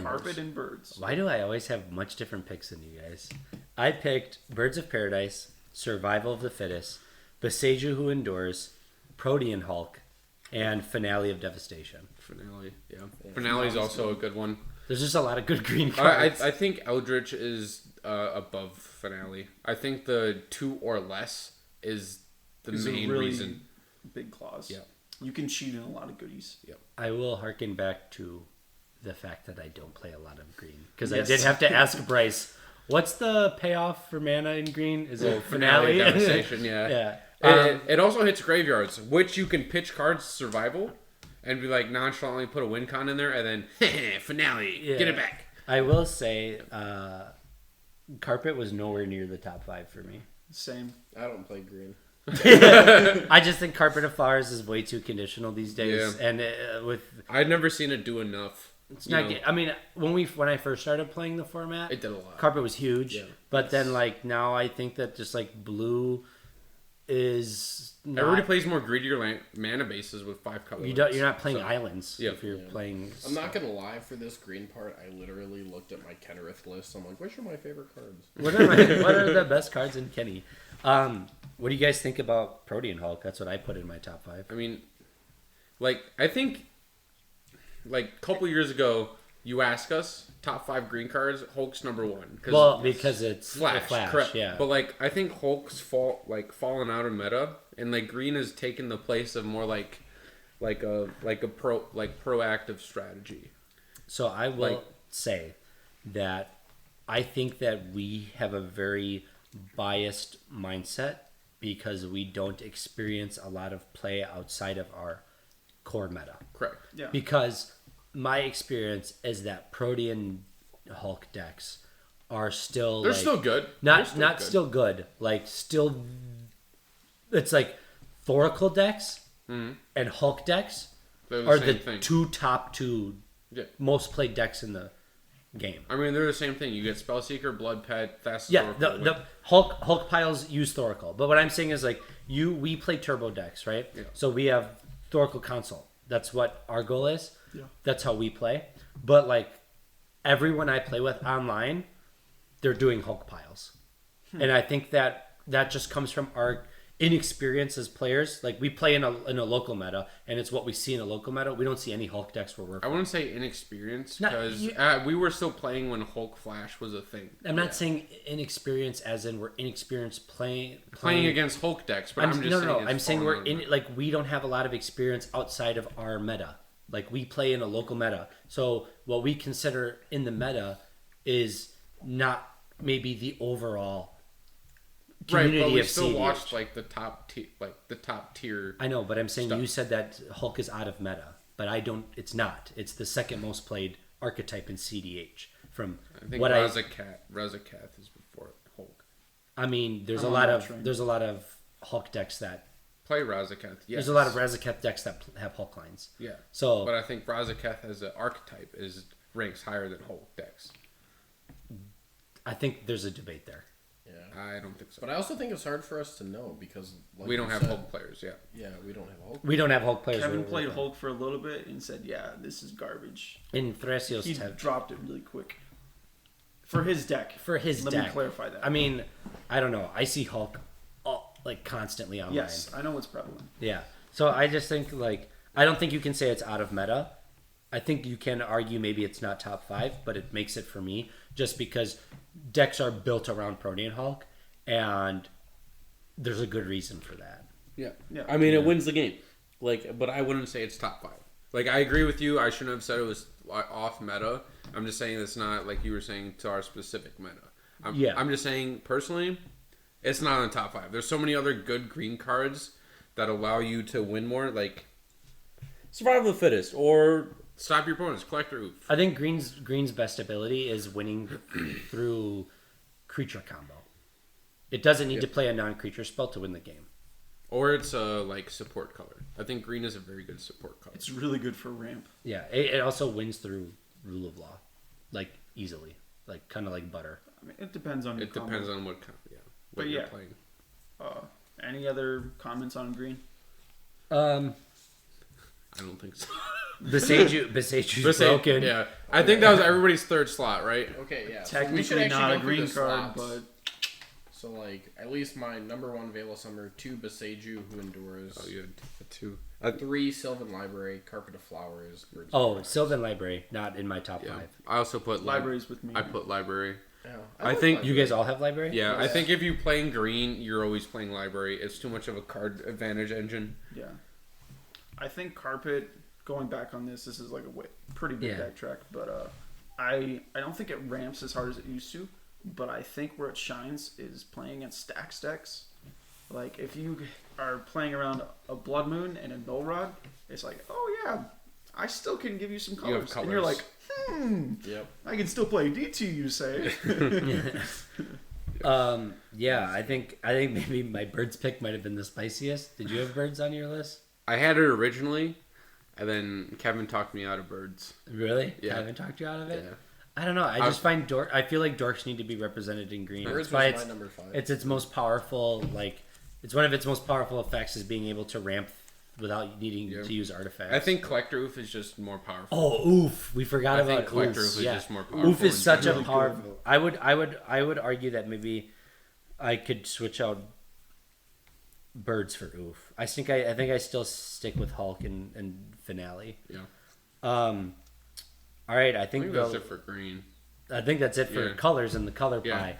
Carpet and Birds. Why do I always have much different picks than you guys? I picked Birds of Paradise, Survival of the Fittest, Beseiju Who Endures, Protean Hulk, and Finale of Devastation. Finale, yeah. Finale is also a good one. There's just a lot of good green I, cards. I think Eldritch is above Finale. I think the 2 or less is the These are main really reason. big claws. Yeah. You can cheat in a lot of goodies. I will harken back to the fact that I don't play a lot of green. Because Yes. I did have to ask Bryce, what's the payoff for mana in green? Is it Finale Finale? Devastation, yeah. Yeah. It also hits graveyards, which you can pitch cards Survival and be like nonchalantly put a win con in there and then Finale, Yeah. get it back. I will say, Carpet was nowhere near the top 5 for me. Same. I don't play green. I just think Carpet of Flowers is way too conditional these days, Yeah. and with I'd never seen it do enough. it's You not. know, I mean, when I first started playing the format, it did a lot. Carpet was huge, Yeah. but then like now I think that just like blue is not, Everybody plays more greedier mana bases with 5 colors. you're not playing islands Yeah. if you're playing. I'm not gonna lie, for this green part, I literally looked at my Kenrith list. I'm like, which are my favorite cards? What are the best cards in Kenny? What do you guys think about Protean Hulk? That's what I put in my top 5. I mean, like, I think, like, a couple years ago, you asked us top 5 green cards. Hulk's number 1. Well, because it's Flash, correct? yeah. But like, I think Hulk's fallen out of meta, and like green has taken the place of more like a proactive strategy. So I will Like- say that I think that we have a very biased mindset because we don't experience a lot of play outside of our core meta. Correct. Yeah. Because my experience is that Protean Hulk decks are still They're like, still good. not They're not good. still good. Like still, it's like Thoracle decks and Hulk decks They're are the the same thing. top two Yeah. most played decks in the game. I mean, they're the same thing. You get Spellseeker, Blood Pet, Fast. Yeah, the Hulk piles use Thoracle, but what I'm saying is like we play turbo decks, right? Yeah. So we have Thoracle console. That's what our goal is. Yeah. That's how we play. But like everyone I play with online, they're doing Hulk piles, and I think that just comes from our inexperience as players. Like we play in a local meta, and it's what we see in a local meta. We don't see any Hulk decks where we're. I wouldn't say inexperienced No, because you- we were still playing when Hulk Flash was a thing. I'm not saying inexperience as in we're inexperienced playing Against Hulk decks, but I'm just saying it's I'm saying fallen we're out of in it. like we don't have a lot of experience outside of our meta. Like we play in a local meta, so what we consider in the meta is not maybe the overall community right, but we of still CEDH. watched like the top tier. I know, but I'm saying stuff. you said that Hulk is out of meta, but I don't. It's not. It's the second most played archetype in CDH. From I think what Razakath is before Hulk. I mean, there's I'm a on lot that of train. there's a lot of Hulk decks that Play Razakath. Yes. there's a lot of Razaketh decks that have Hulk lines. Yeah. So But I think Razakath as an archetype ranks higher than Hulk decks. I think there's a debate there. Yeah. I don't think so. But I also think it's hard for us to know because like we don't you have said- Hulk players yet. Yeah, we don't have Hulk. We don't have Hulk players. Kevin we're played with. Hulk for a little bit and said, "Yeah, this is garbage." In Thrasios He have dropped it really quick for his deck. for his Let deck. me clarify that. I mean, I don't know. I see Hulk like constantly online. yes, I know it's prevalent. Yeah. So I just think like I don't think you can say it's out of meta. I think you can argue maybe it's not top 5, but it makes it for me just because decks are built around Protean Hulk, and there's a good reason for that. Yeah. Yeah. I mean, it wins the game. but I wouldn't say it's top 5. Like, I agree with you. I shouldn't have said it was off meta. I'm just saying it's not, like you were saying, to our specific meta. I'm just saying, personally, it's not in the top 5. There's so many other good green cards that allow you to win more, like Survival of the Fittest or Stop Your Opponents, Collector Oof. I think Green's best ability is winning through creature combo. It doesn't need to play a non-creature spell to win the game. Or it's a support color. I think green is a very good support color. It's really good for ramp. Yeah, it also wins through rule of law, like easily, like kind of like butter. I mean, it depends on. It depends on what you're playing. Any other comments on green? I don't think so. Beseju's broken. Yeah, I think that was everybody's third slot, right? Okay, yeah. Technically so we should not actually a go through green the card, slots. but So, like, at least my number 1 Veil of Summer, 2 Beseju, who endures. Oh, you had 2. 3 Sylvan Library, Carpet of Flowers. Birds of Oh, Paradise. Sylvan Library, not in my top Yeah. 5. I also put libraries with me. I put library. Yeah, I like think library. You guys all have library? Yeah, I think if you playing green, you're always playing library. It's too much of a card advantage engine. Yeah. I think carpet. Going back on this is like a pretty big deck track, but I don't think it ramps as hard as it used to. But I think where it shines is playing against stacks decks. Like if you are playing around a Blood Moon and a Null Rod, it's like, oh yeah, I still can give you some colors. You have colors. And you're like, Yep. I can still play D2. You say. Yeah, I think maybe my birds pick might have been the spiciest. Did you have birds on your list? I had it originally, and then Kevin talked me out of birds. Really? Yeah. I haven't talked you out of it? Yeah. I don't know. I just find I feel like dorks need to be represented in green. Birds It's why was my number 5. it's its most powerful, it's one of its most powerful effects is being able to ramp without needing to use artifacts. I think Collector Oof is just more powerful. Oh, oof! We forgot I about think Collector oof. Oof is Yeah. just more powerful. Oof is in such a general. powerful. I would argue that maybe I could switch out birds for oof. I think I still stick with Hulk and finale. Yeah. All right, I I think think that's it for green. that's it for Yeah. colors and the color Yeah. pie.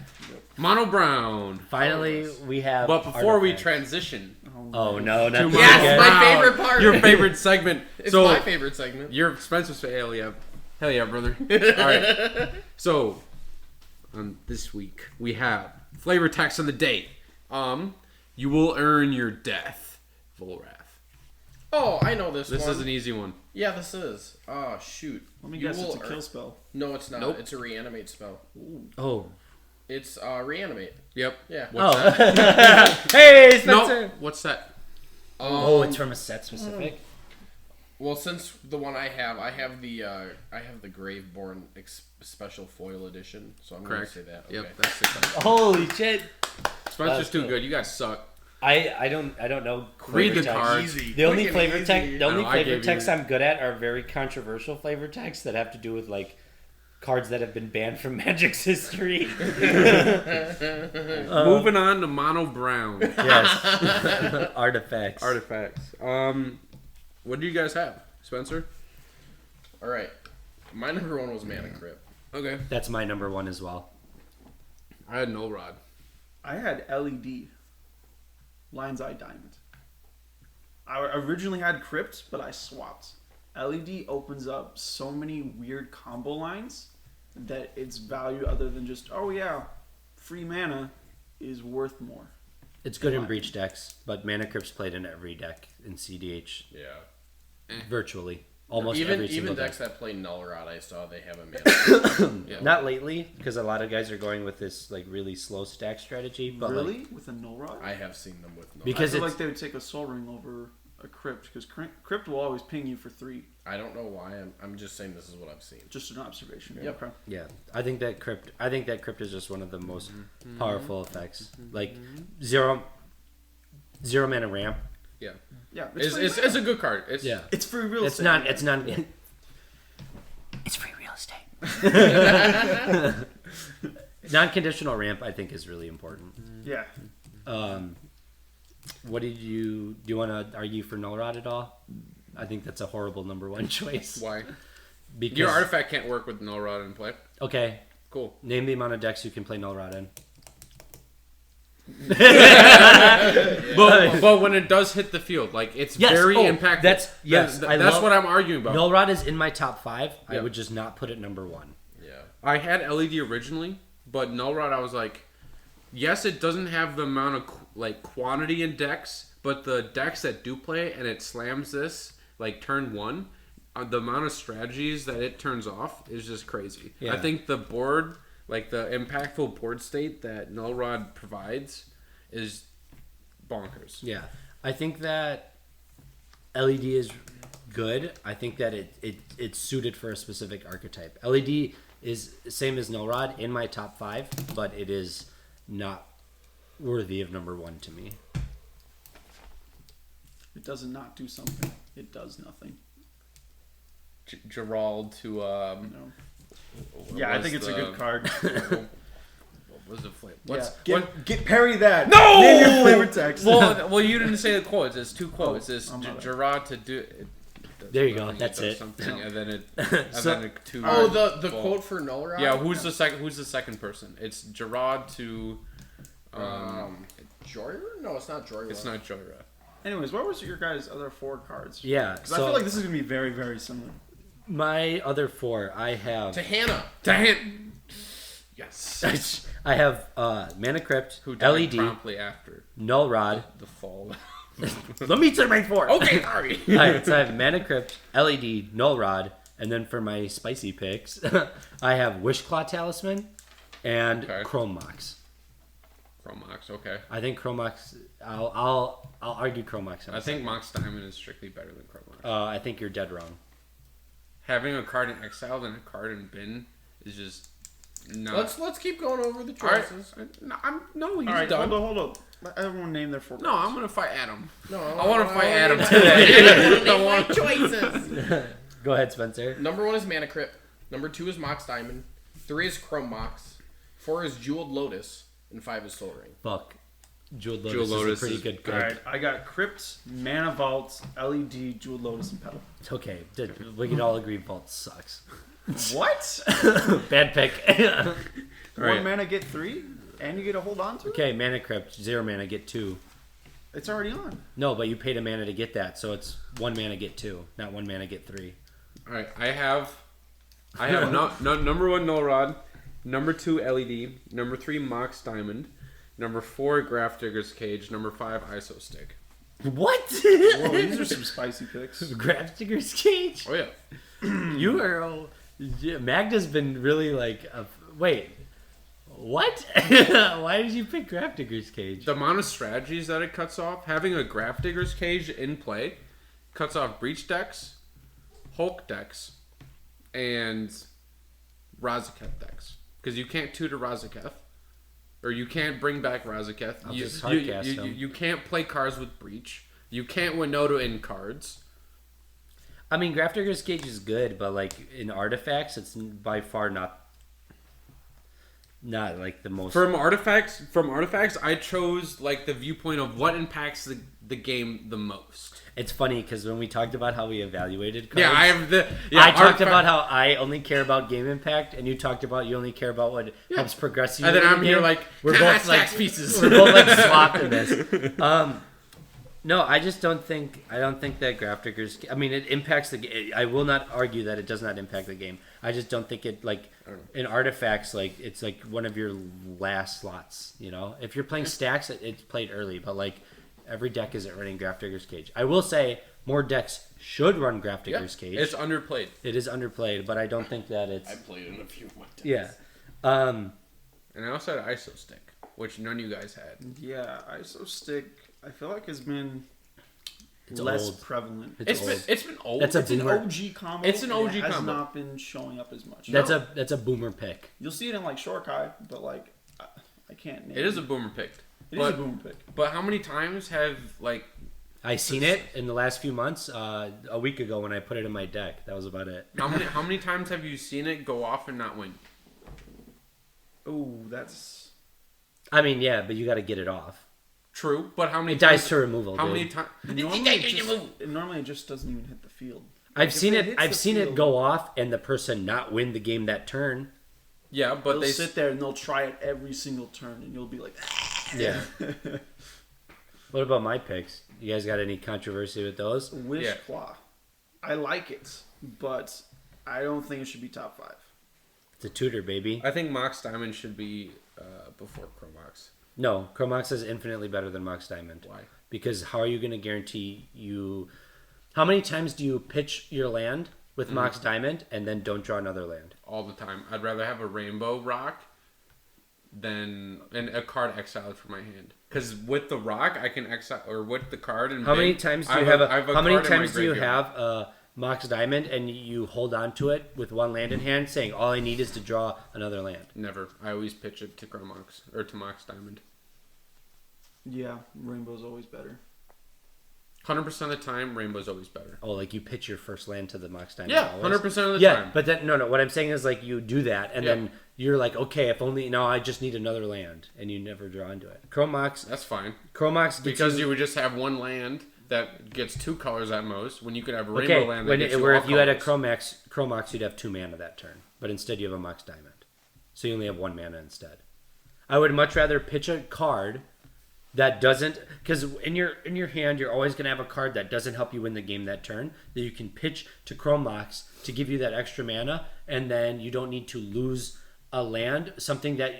Mono brown. Finally, we have. But before we artifacts. transition, Oh no, not to this Yes, again. my Brown, favorite part. your favorite segment. It's so my favorite segment. your Spencer's hell yeah, brother. All right. So, this week we have flavor text on the date. You will earn your death, Volrath. Oh, I know this This one. is an easy one. Yeah, this is. Oh, shoot. Let me You guess, it's a will kill earn- spell. No, it's not. Nope. It's a reanimate spell. Oh, It's reanimate. Yep. Yeah. What's oh. that? Hey, Spencer. No. What's that? Oh, it's from a set specific. Well, since the one I have the Graveborn special foil edition, so I'm Correct. going to say that. Okay. Yep. That's the card. Holy shit! Spencer's That's too good. good. You guys suck. I don't know. Read the flavor text. cards. Easy. The only Quick and flavor easy. text, the only No, I flavor gave texts you- I'm good at are very controversial flavor texts that have to do with like cards that have been banned from Magic's history. Moving on to mono brown Yes, artifacts. artifacts. What do you guys have, Spencer? All right. My number 1 was Mana Crypt. Okay. That's my number 1 as well. I had Null Rod. I had LED, Lion's Eye Diamond. I originally had Crypt, but I swapped. LED opens up so many weird combo lines that its value, other than just, oh yeah, free mana, is worth more. It's good in breach decks, but Mana Crypt's played in every deck in CDH Yeah. virtually. Almost Even every single decks deck. that play Null Rod, I saw they have a mana. Yeah. Not lately, because a lot of guys are going with this like really slow stack strategy. But Really? like, With a Null Rod? I have seen them with Null. Because I feel it's- like they would take a Soul Ring over a Crypt, because Crypt will always ping you for 3. I don't know why. I'm just saying this is what I've seen. Just an observation. Yep. Okay. yeah, I think that Crypt is just one of the most powerful effects. Like zero mana ramp. Yeah. Yeah. It's a good card. It's Yeah, It's free real it's estate. not. It's not. It's free real estate. Non-conditional ramp, I think, is really important. Yeah. What did you do? You want to argue for Null Rod at all? I think that's a horrible number 1 choice. Why? Because Your artifact can't work with Null Rod in play. okay, Cool. name the amount of decks you can play Null Rod in. But when it does hit the field, like it's very impactful. That's what I'm arguing about. Null Rod is in my top 5. Yep. I would just not put it number 1. Yeah. I had LED originally, but Null Rod I was like, yes, it doesn't have the amount of like quantity in decks, but the decks that do play and it slams this like turn 1, the amount of strategies that it turns off is just crazy. Yeah. I think the board, like the impactful board state that Null Rod provides, is bonkers. Yeah, I think that LED is good. I think that it's suited for a specific archetype. LED is same as Null Rod in my top 5, but it is not worthy of number 1 to me. It does not do something. It does nothing. Gerald to No. Yeah, I think it's a good card. What was the flavor? Get parry that. No! Name your flavor text. Well, you didn't say the quotes. It's 2 quotes. It's Gerard to do. There you go. That's it. Something, and then it. Two. Oh, the quote for Null Rod? Yeah, who's the second person? It's Gerard to. Joyrod? No, it's not Joyrod. It's not Joyrod. Anyways, what was your guys' other 4 cards? Yeah, Because I feel like this is gonna be very, very similar. My other 4, I have. To Hannah. Yes. I have Mana Crypt, Who died LED, promptly after Null Rod. the fall. Let me to my 4. Okay, sorry. Alright, so I have Mana Crypt, LED, Null Rod, and then for my spicy picks, I have Wishclaw Talisman and Chrome Mox. Chrome Mox, okay. I think Chrome Mox. I'll argue Chrome Mox. I think Mox Diamond is strictly better than Chrome Mox. I think you're dead wrong. Having a card in exile and a card in bin is just no. Let's keep going over the choices. No, he's All right, done. hold on. Let everyone name their 4 cards. No, I'm gonna fight Adam. No, I want to fight Adam today. I want choices. Go ahead, Spencer. Number 1 is Mana Crypt. Number 2 is Mox Diamond. 3 is Chrome Mox. 4 is Jeweled Lotus. And 5 is Soul Ring. Fuck. Jeweled Jeweled Lotus is Lotus a pretty is- good All card. right, I got Crypt, Mana Vault, LED, Jeweled Lotus, and Petal. Okay, we can all agree Vault sucks. What? Bad pick. One mana get 3, and you get to hold on to it? Okay, Mana Crypt, 0 mana, get 2. It's already on. No, but you paid a mana to get that, so it's 1 mana, get 2, not 1 mana, get 3. All right, I have number 1 Null Rod, number 2 LED, number 3 Mox Diamond, number 4 Graph Digger's Cage, number 5 ISO Stick. What? Whoa, these are some spicy picks. Graph Digger's Cage? Oh yeah. You are... Magda's been really like... wait. What? Why did you pick Graph Digger's Cage? The amount of strategies that it cuts off, having a Graph Digger's Cage in play, cuts off Breach decks, Hulk decks, and Razaketh decks. Because you can't tutor Razaketh. Or you can't bring back Razaketh. I'll just hardcast him. You can't play cards with Breach. You can't Winota in cards. I mean, Graph Digger's Cage is good, but like in artifacts, it's by far not like the most. From artifacts, I chose like the viewpoint of what impacts the game the most. It's funny because when we talked about how we evaluated cards, I I talked about how I only care about game impact, and you talked about you only care about what helps progress you. And then in the I'm here game. like we're both like pieces. We're both like swapped in this. No, I just don't think. I don't think that Graph Diggers. I mean, it impacts the game. I will not argue that it does not impact the game. I just don't think it like in artifacts. Like it's like one of your last slots. You know, if you're playing stacks, it's played early. But like every deck isn't running Graph Diggers Cage. I will say more decks should run Graph Diggers Cage. It's underplayed. It is underplayed, but I don't think that it's. I played in a few of my decks. Yeah. And I also had ISO Stick, which none of you guys had. Yeah, ISO Stick, I feel like has been It's less old. prevalent. It's been old. That's a It's an boomer. OG combo. It's an and OG it has combo. not been showing up as much. That's a boomer pick. You'll see it in like Shorkai, but like I can't name It is a boomer pick. It is a boomer pick. But how many times have like I seen it in the last few months. A week ago when I put it in my deck. That was about it. how many times have you seen it go off and not win? Oh, that's I mean, yeah, but you got to get it off. True, but how many It dies times, to removal. how dude. many times? normally it just doesn't even hit the field. I've If seen it it. hits I've the seen it field, go off and the person not win the game that turn. Yeah, but They'll they sit there and they'll try it every single turn, and you'll be like, Yeah. What about my picks? You guys got any controversy with those? Wish Yeah. Claw. I like it, but I don't think it should be top 5. It's a tutor, baby. I think Mox Diamond should be before Chromox. No, Chromox is infinitely better than Mox Diamond. Why? Because how are you going to guarantee you... How many times do you pitch your land with Mox Diamond and then don't draw another land? All the time. I'd rather have a Rainbow Rock than a card exiled from my hand. Because with the rock, I can exile, or with the card and How many times do you have a Mox Diamond and you hold on to it with one land in hand, saying all I need is to draw another land? Never. I always pitch it to Chromox or to Mox Diamond. Yeah, Rainbow's always better. 100% of the time, Rainbow's always better. Oh, like you pitch your first land to the Mox Diamond? Yeah, always? 100% of the Yeah, time. but then no. What I'm saying is like you do that, and Yeah. then you're like, okay, if only now I just need another land, and you never draw into it. Chromox That's fine. gets Because you would just have one land that gets 2 colors at most, when you could have a Rainbow okay. land that gets you Where all if you had a colors. Chromox, you'd have 2 mana that turn, but instead you have a Mox Diamond, so you only have 1 mana instead. I would much rather pitch a card that doesn't, because in your hand you're always going to have a card that doesn't help you win the game that turn, that you can pitch to Chromox to give you that extra mana, and then you don't need to lose a land, something that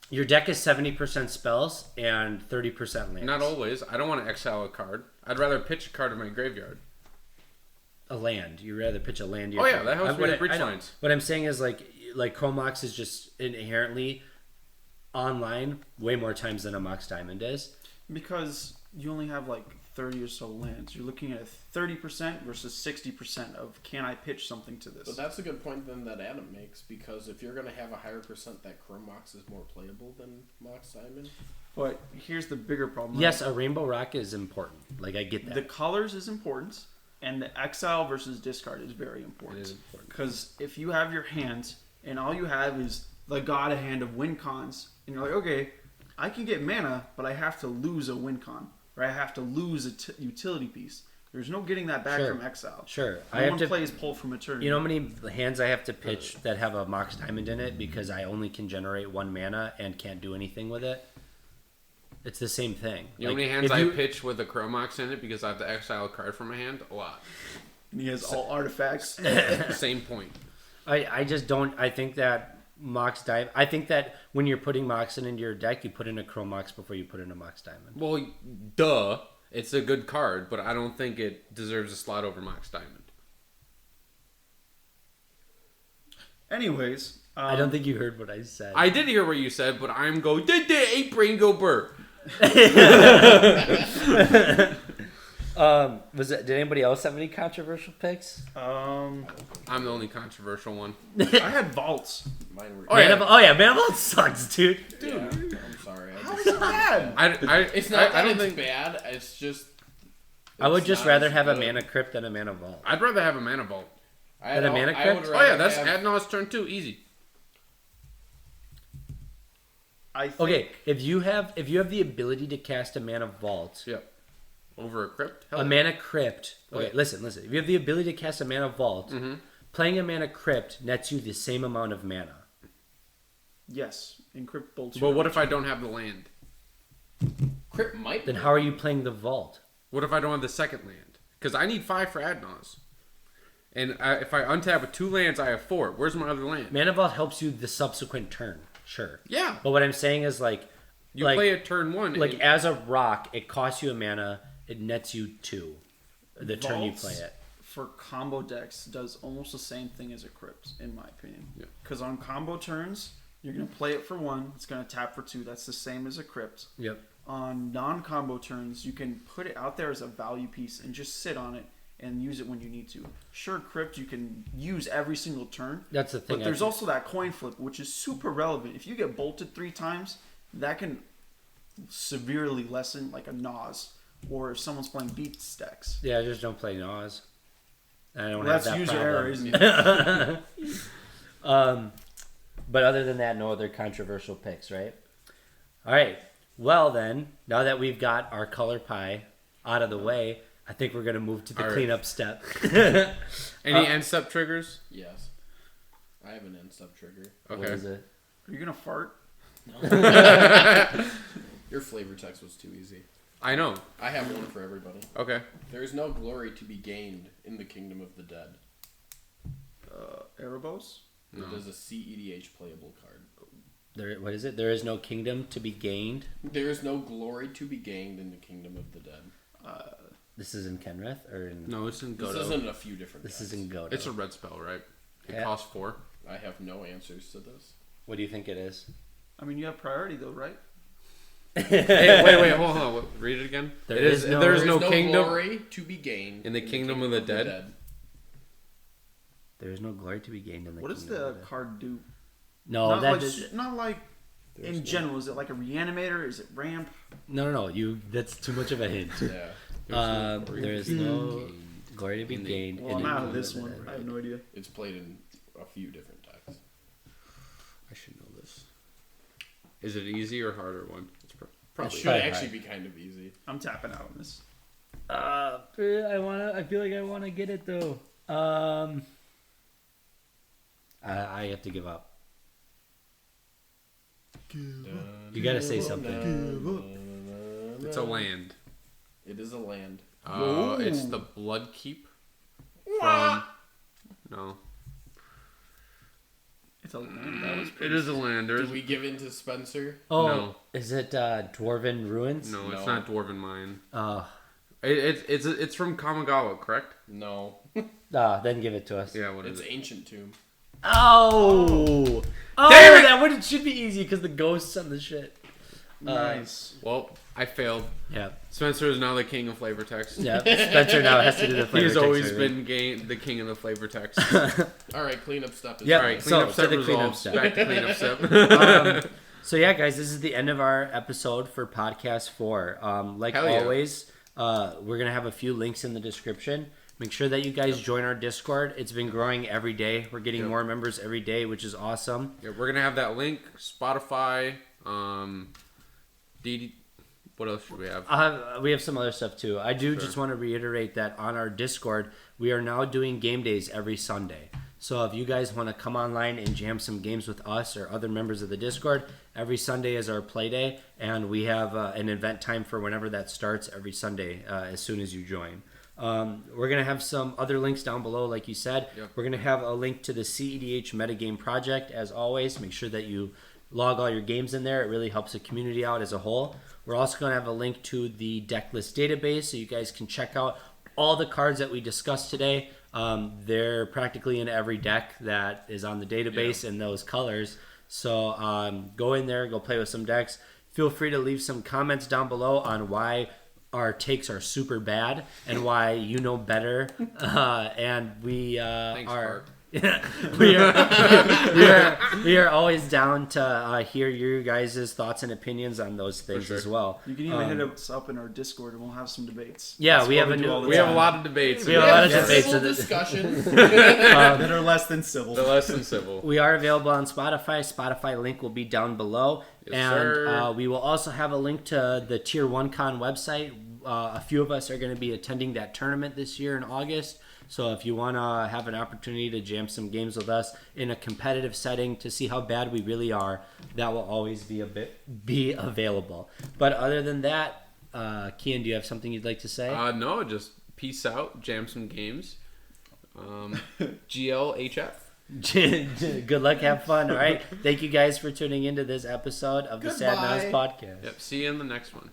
your deck is 70% spells and 30% lands. Not always. I don't want to exile a card. I'd rather pitch a card in my graveyard. A land. You'd rather pitch a land. Oh, yeah, that helps me with breach I know. lines. What I'm saying is like Chromox is just inherently online way more times than a Mox Diamond is. Because you only have like 30 or so lands. You're looking at 30% versus 60% of can I pitch something to this? But that's a good point then that Adam makes, because if you're going to have a higher percent that Chromox is more playable than Mox Diamond. But here's the bigger problem. Yes, a Rainbow Rock is important. Like I get that. The colors is important, and the exile versus discard is very It important. is important. Because if you have your hands and all you have is the god hand of win cons, and you're like, okay, I can get mana, but I have to lose a win con, or I have to lose a utility piece. There's no getting that back Sure. from exile. Sure. No one plays pull from eternity. You know how many hands I have to pitch that have a Mox Diamond in it because I only can generate 1 mana and can't do anything with it? It's the same thing. You know how many hands I pitch with a Chromox in it because I have to exile a card from my hand? A lot. And he has all artifacts. Same point. I just don't. I think that Mox Diamond. I think that when you're putting Mox into your deck, you put in a Chromox before you put in a Mox Diamond. Well, duh. It's a good card, but I don't think it deserves a slot over Mox Diamond. Anyways, I don't think you heard what I said. I did hear what you said, but I'm go did 8 brain go burr. Did anybody else have any controversial picks? I'm the only controversial one. I had vaults. Mine were. Oh, yeah. Man of Vault sucks, dude. Yeah, I'm sorry. How is it bad? It's not that I don't it's think bad. It's just. I would it's just not rather as have a good. Mana Crypt than a Mana Vault. I'd rather have a mana vault. Than a Mana I Crypt? would Oh rather yeah, that's have- Adnaw's turn 2, easy. I think Okay, if you have the ability to cast a Mana Vault, Yep. Over a crypt. Hell a yeah. Mana Crypt. Okay, Okay. listen. If you have the ability to cast a Mana Vault, Mm-hmm. playing a Mana Crypt nets you the same amount of mana. yes, encrypt bolts. But what if I don't have the land? Crypt might. Then how are you playing the Vault? What if I don't have the second land? Because I need 5 for Adnaw's. And if I untap with 2 lands, I have 4. Where's my other land? Mana Vault helps you the subsequent turn, sure. Yeah. But what I'm saying is like You play it turn 1. like and- as a rock, it costs you a mana. It nets you 2 the turn you Vaults play it. for combo decks does almost the same thing as a crypt, in my opinion. Yeah. Because on combo turns, you're gonna play it for 1. It's gonna tap for 2. That's the same as a crypt. Yep. On non-combo turns, you can put it out there as a value piece and just sit on it and use it when you need to. Sure, crypt you can use every single turn. That's the thing. But there's also that coin flip, which is super relevant. If you get bolted 3 times, that can severely lessen like a Naus, or if someone's playing beat stacks. Yeah, I just don't play Naus. I don't Well, have that's that user problem. error, isn't it? But other than that, no other controversial picks, right? All right. Well, then, now that we've got our color pie out of the way, I think we're going to move to the All right. cleanup step. Any end step triggers? Yes. I have an end sub trigger. Okay. What is it? Are you gonna fart? Your flavor text was too easy. I know. I have one for everybody. Okay. There is no glory to be gained in the kingdom of the dead. Erebos? No. It is a cEDH playable card. What is it? There is no kingdom to be gained. There is no glory to be gained in the kingdom of the dead. This is in Kenrith or in? No, it's in This Godo. is in a few different This decks. is in Godo. It's a red spell, right? It Yeah. costs 4. I have no answers to this. What do you think it is? I mean, you have priority though, right? Hey, wait, hold on. Read it again. There It is is. no- There is There no is kingdom glory to be gained in the kingdom of the dead. There is no glory to be gained in the What does kingdom the of dead. card do? No, not, that like, is, not like in general. Is it like a reanimator? Is it ramp? no. You. That's too much of a hint. Yeah. There is no glory to be gained. Well, in I'm the out of kingdom this the one. dead. I have no idea. It's played in a few different decks. I should know this. Is it easy or harder one? It's It probably. should Probably actually hard. be kind of easy. I'm tapping out on this. I feel like I wanna get it though. I have to give up. You gotta say something. It's a land. It is a land. It's the Blood Keep from. No, It's a land. That was it is a land. Did we give in to Spencer? Oh, No. is it Dwarven Ruins? No, it's No. not Dwarven Mine. Oh, It's from Kamigawa, correct? No. then give it to us. Yeah. What is It's it? Ancient Tomb. Oh, Damn it! that should be easy because the ghosts on the shit. nice. Well, I failed. Yeah, Spencer is now the king of flavor text. yeah. Spencer now has to do the flavor He's text always everything. been the king of the flavor text. All right, cleanup step. Is Yeah. All right, So, cleanup to step the cleanup resolves. step. Back to cleanup step. So yeah, guys, this is the end of our episode for podcast 4. Like Hell yeah. always, we're gonna have a few links in the description. Make sure that you guys join our Discord. It's been growing every day. We're getting Yep. more members every day, which is awesome. Yeah, we're gonna have that link. Spotify. DD. What else should we have? We have some other stuff too. I do just want to reiterate that on our Discord, we are now doing game days every Sunday. So if you guys want to come online and jam some games with us or other members of the Discord, every Sunday is our play day, and we have an event time for whenever that starts every Sunday as soon as you join. We're going to have some other links down below, like you said. Yep. We're going to have a link to the cEDH metagame project, as always. Make sure that you log all your games in there. It really helps the community out as a whole. We're also going to have a link to the deck list database so you guys can check out all the cards that we discussed today. They're practically in every deck that is on the database in those colors. So go in there, go play with some decks. Feel free to leave some comments down below on why our takes are super bad and why you know better. And we Thanks, are... Bart. we are always down to hear your guys' thoughts and opinions on those things sure. as well. You can even hit us up in our Discord, and we'll have some debates. Yeah, That's we what have a do new- all the We have a time. lot of debates. We have a lot of Yes. debates. Civil So discussion. that are less than civil. The less than civil. we are available on Spotify. Spotify link will be down below. Yes, And sir. we will also have a link to the Tier 1 Con website. A few of us are going to be attending that tournament this year in August. So if you want to have an opportunity to jam some games with us in a competitive setting to see how bad we really are, that will always be available. But other than that, Kian, do you have something you'd like to say? No, just peace out. Jam some games. GLHF. Good luck, have fun. All right. Thank you guys for tuning into this episode of the Sad Naus Goodbye. podcast. Yep. See you in the next one.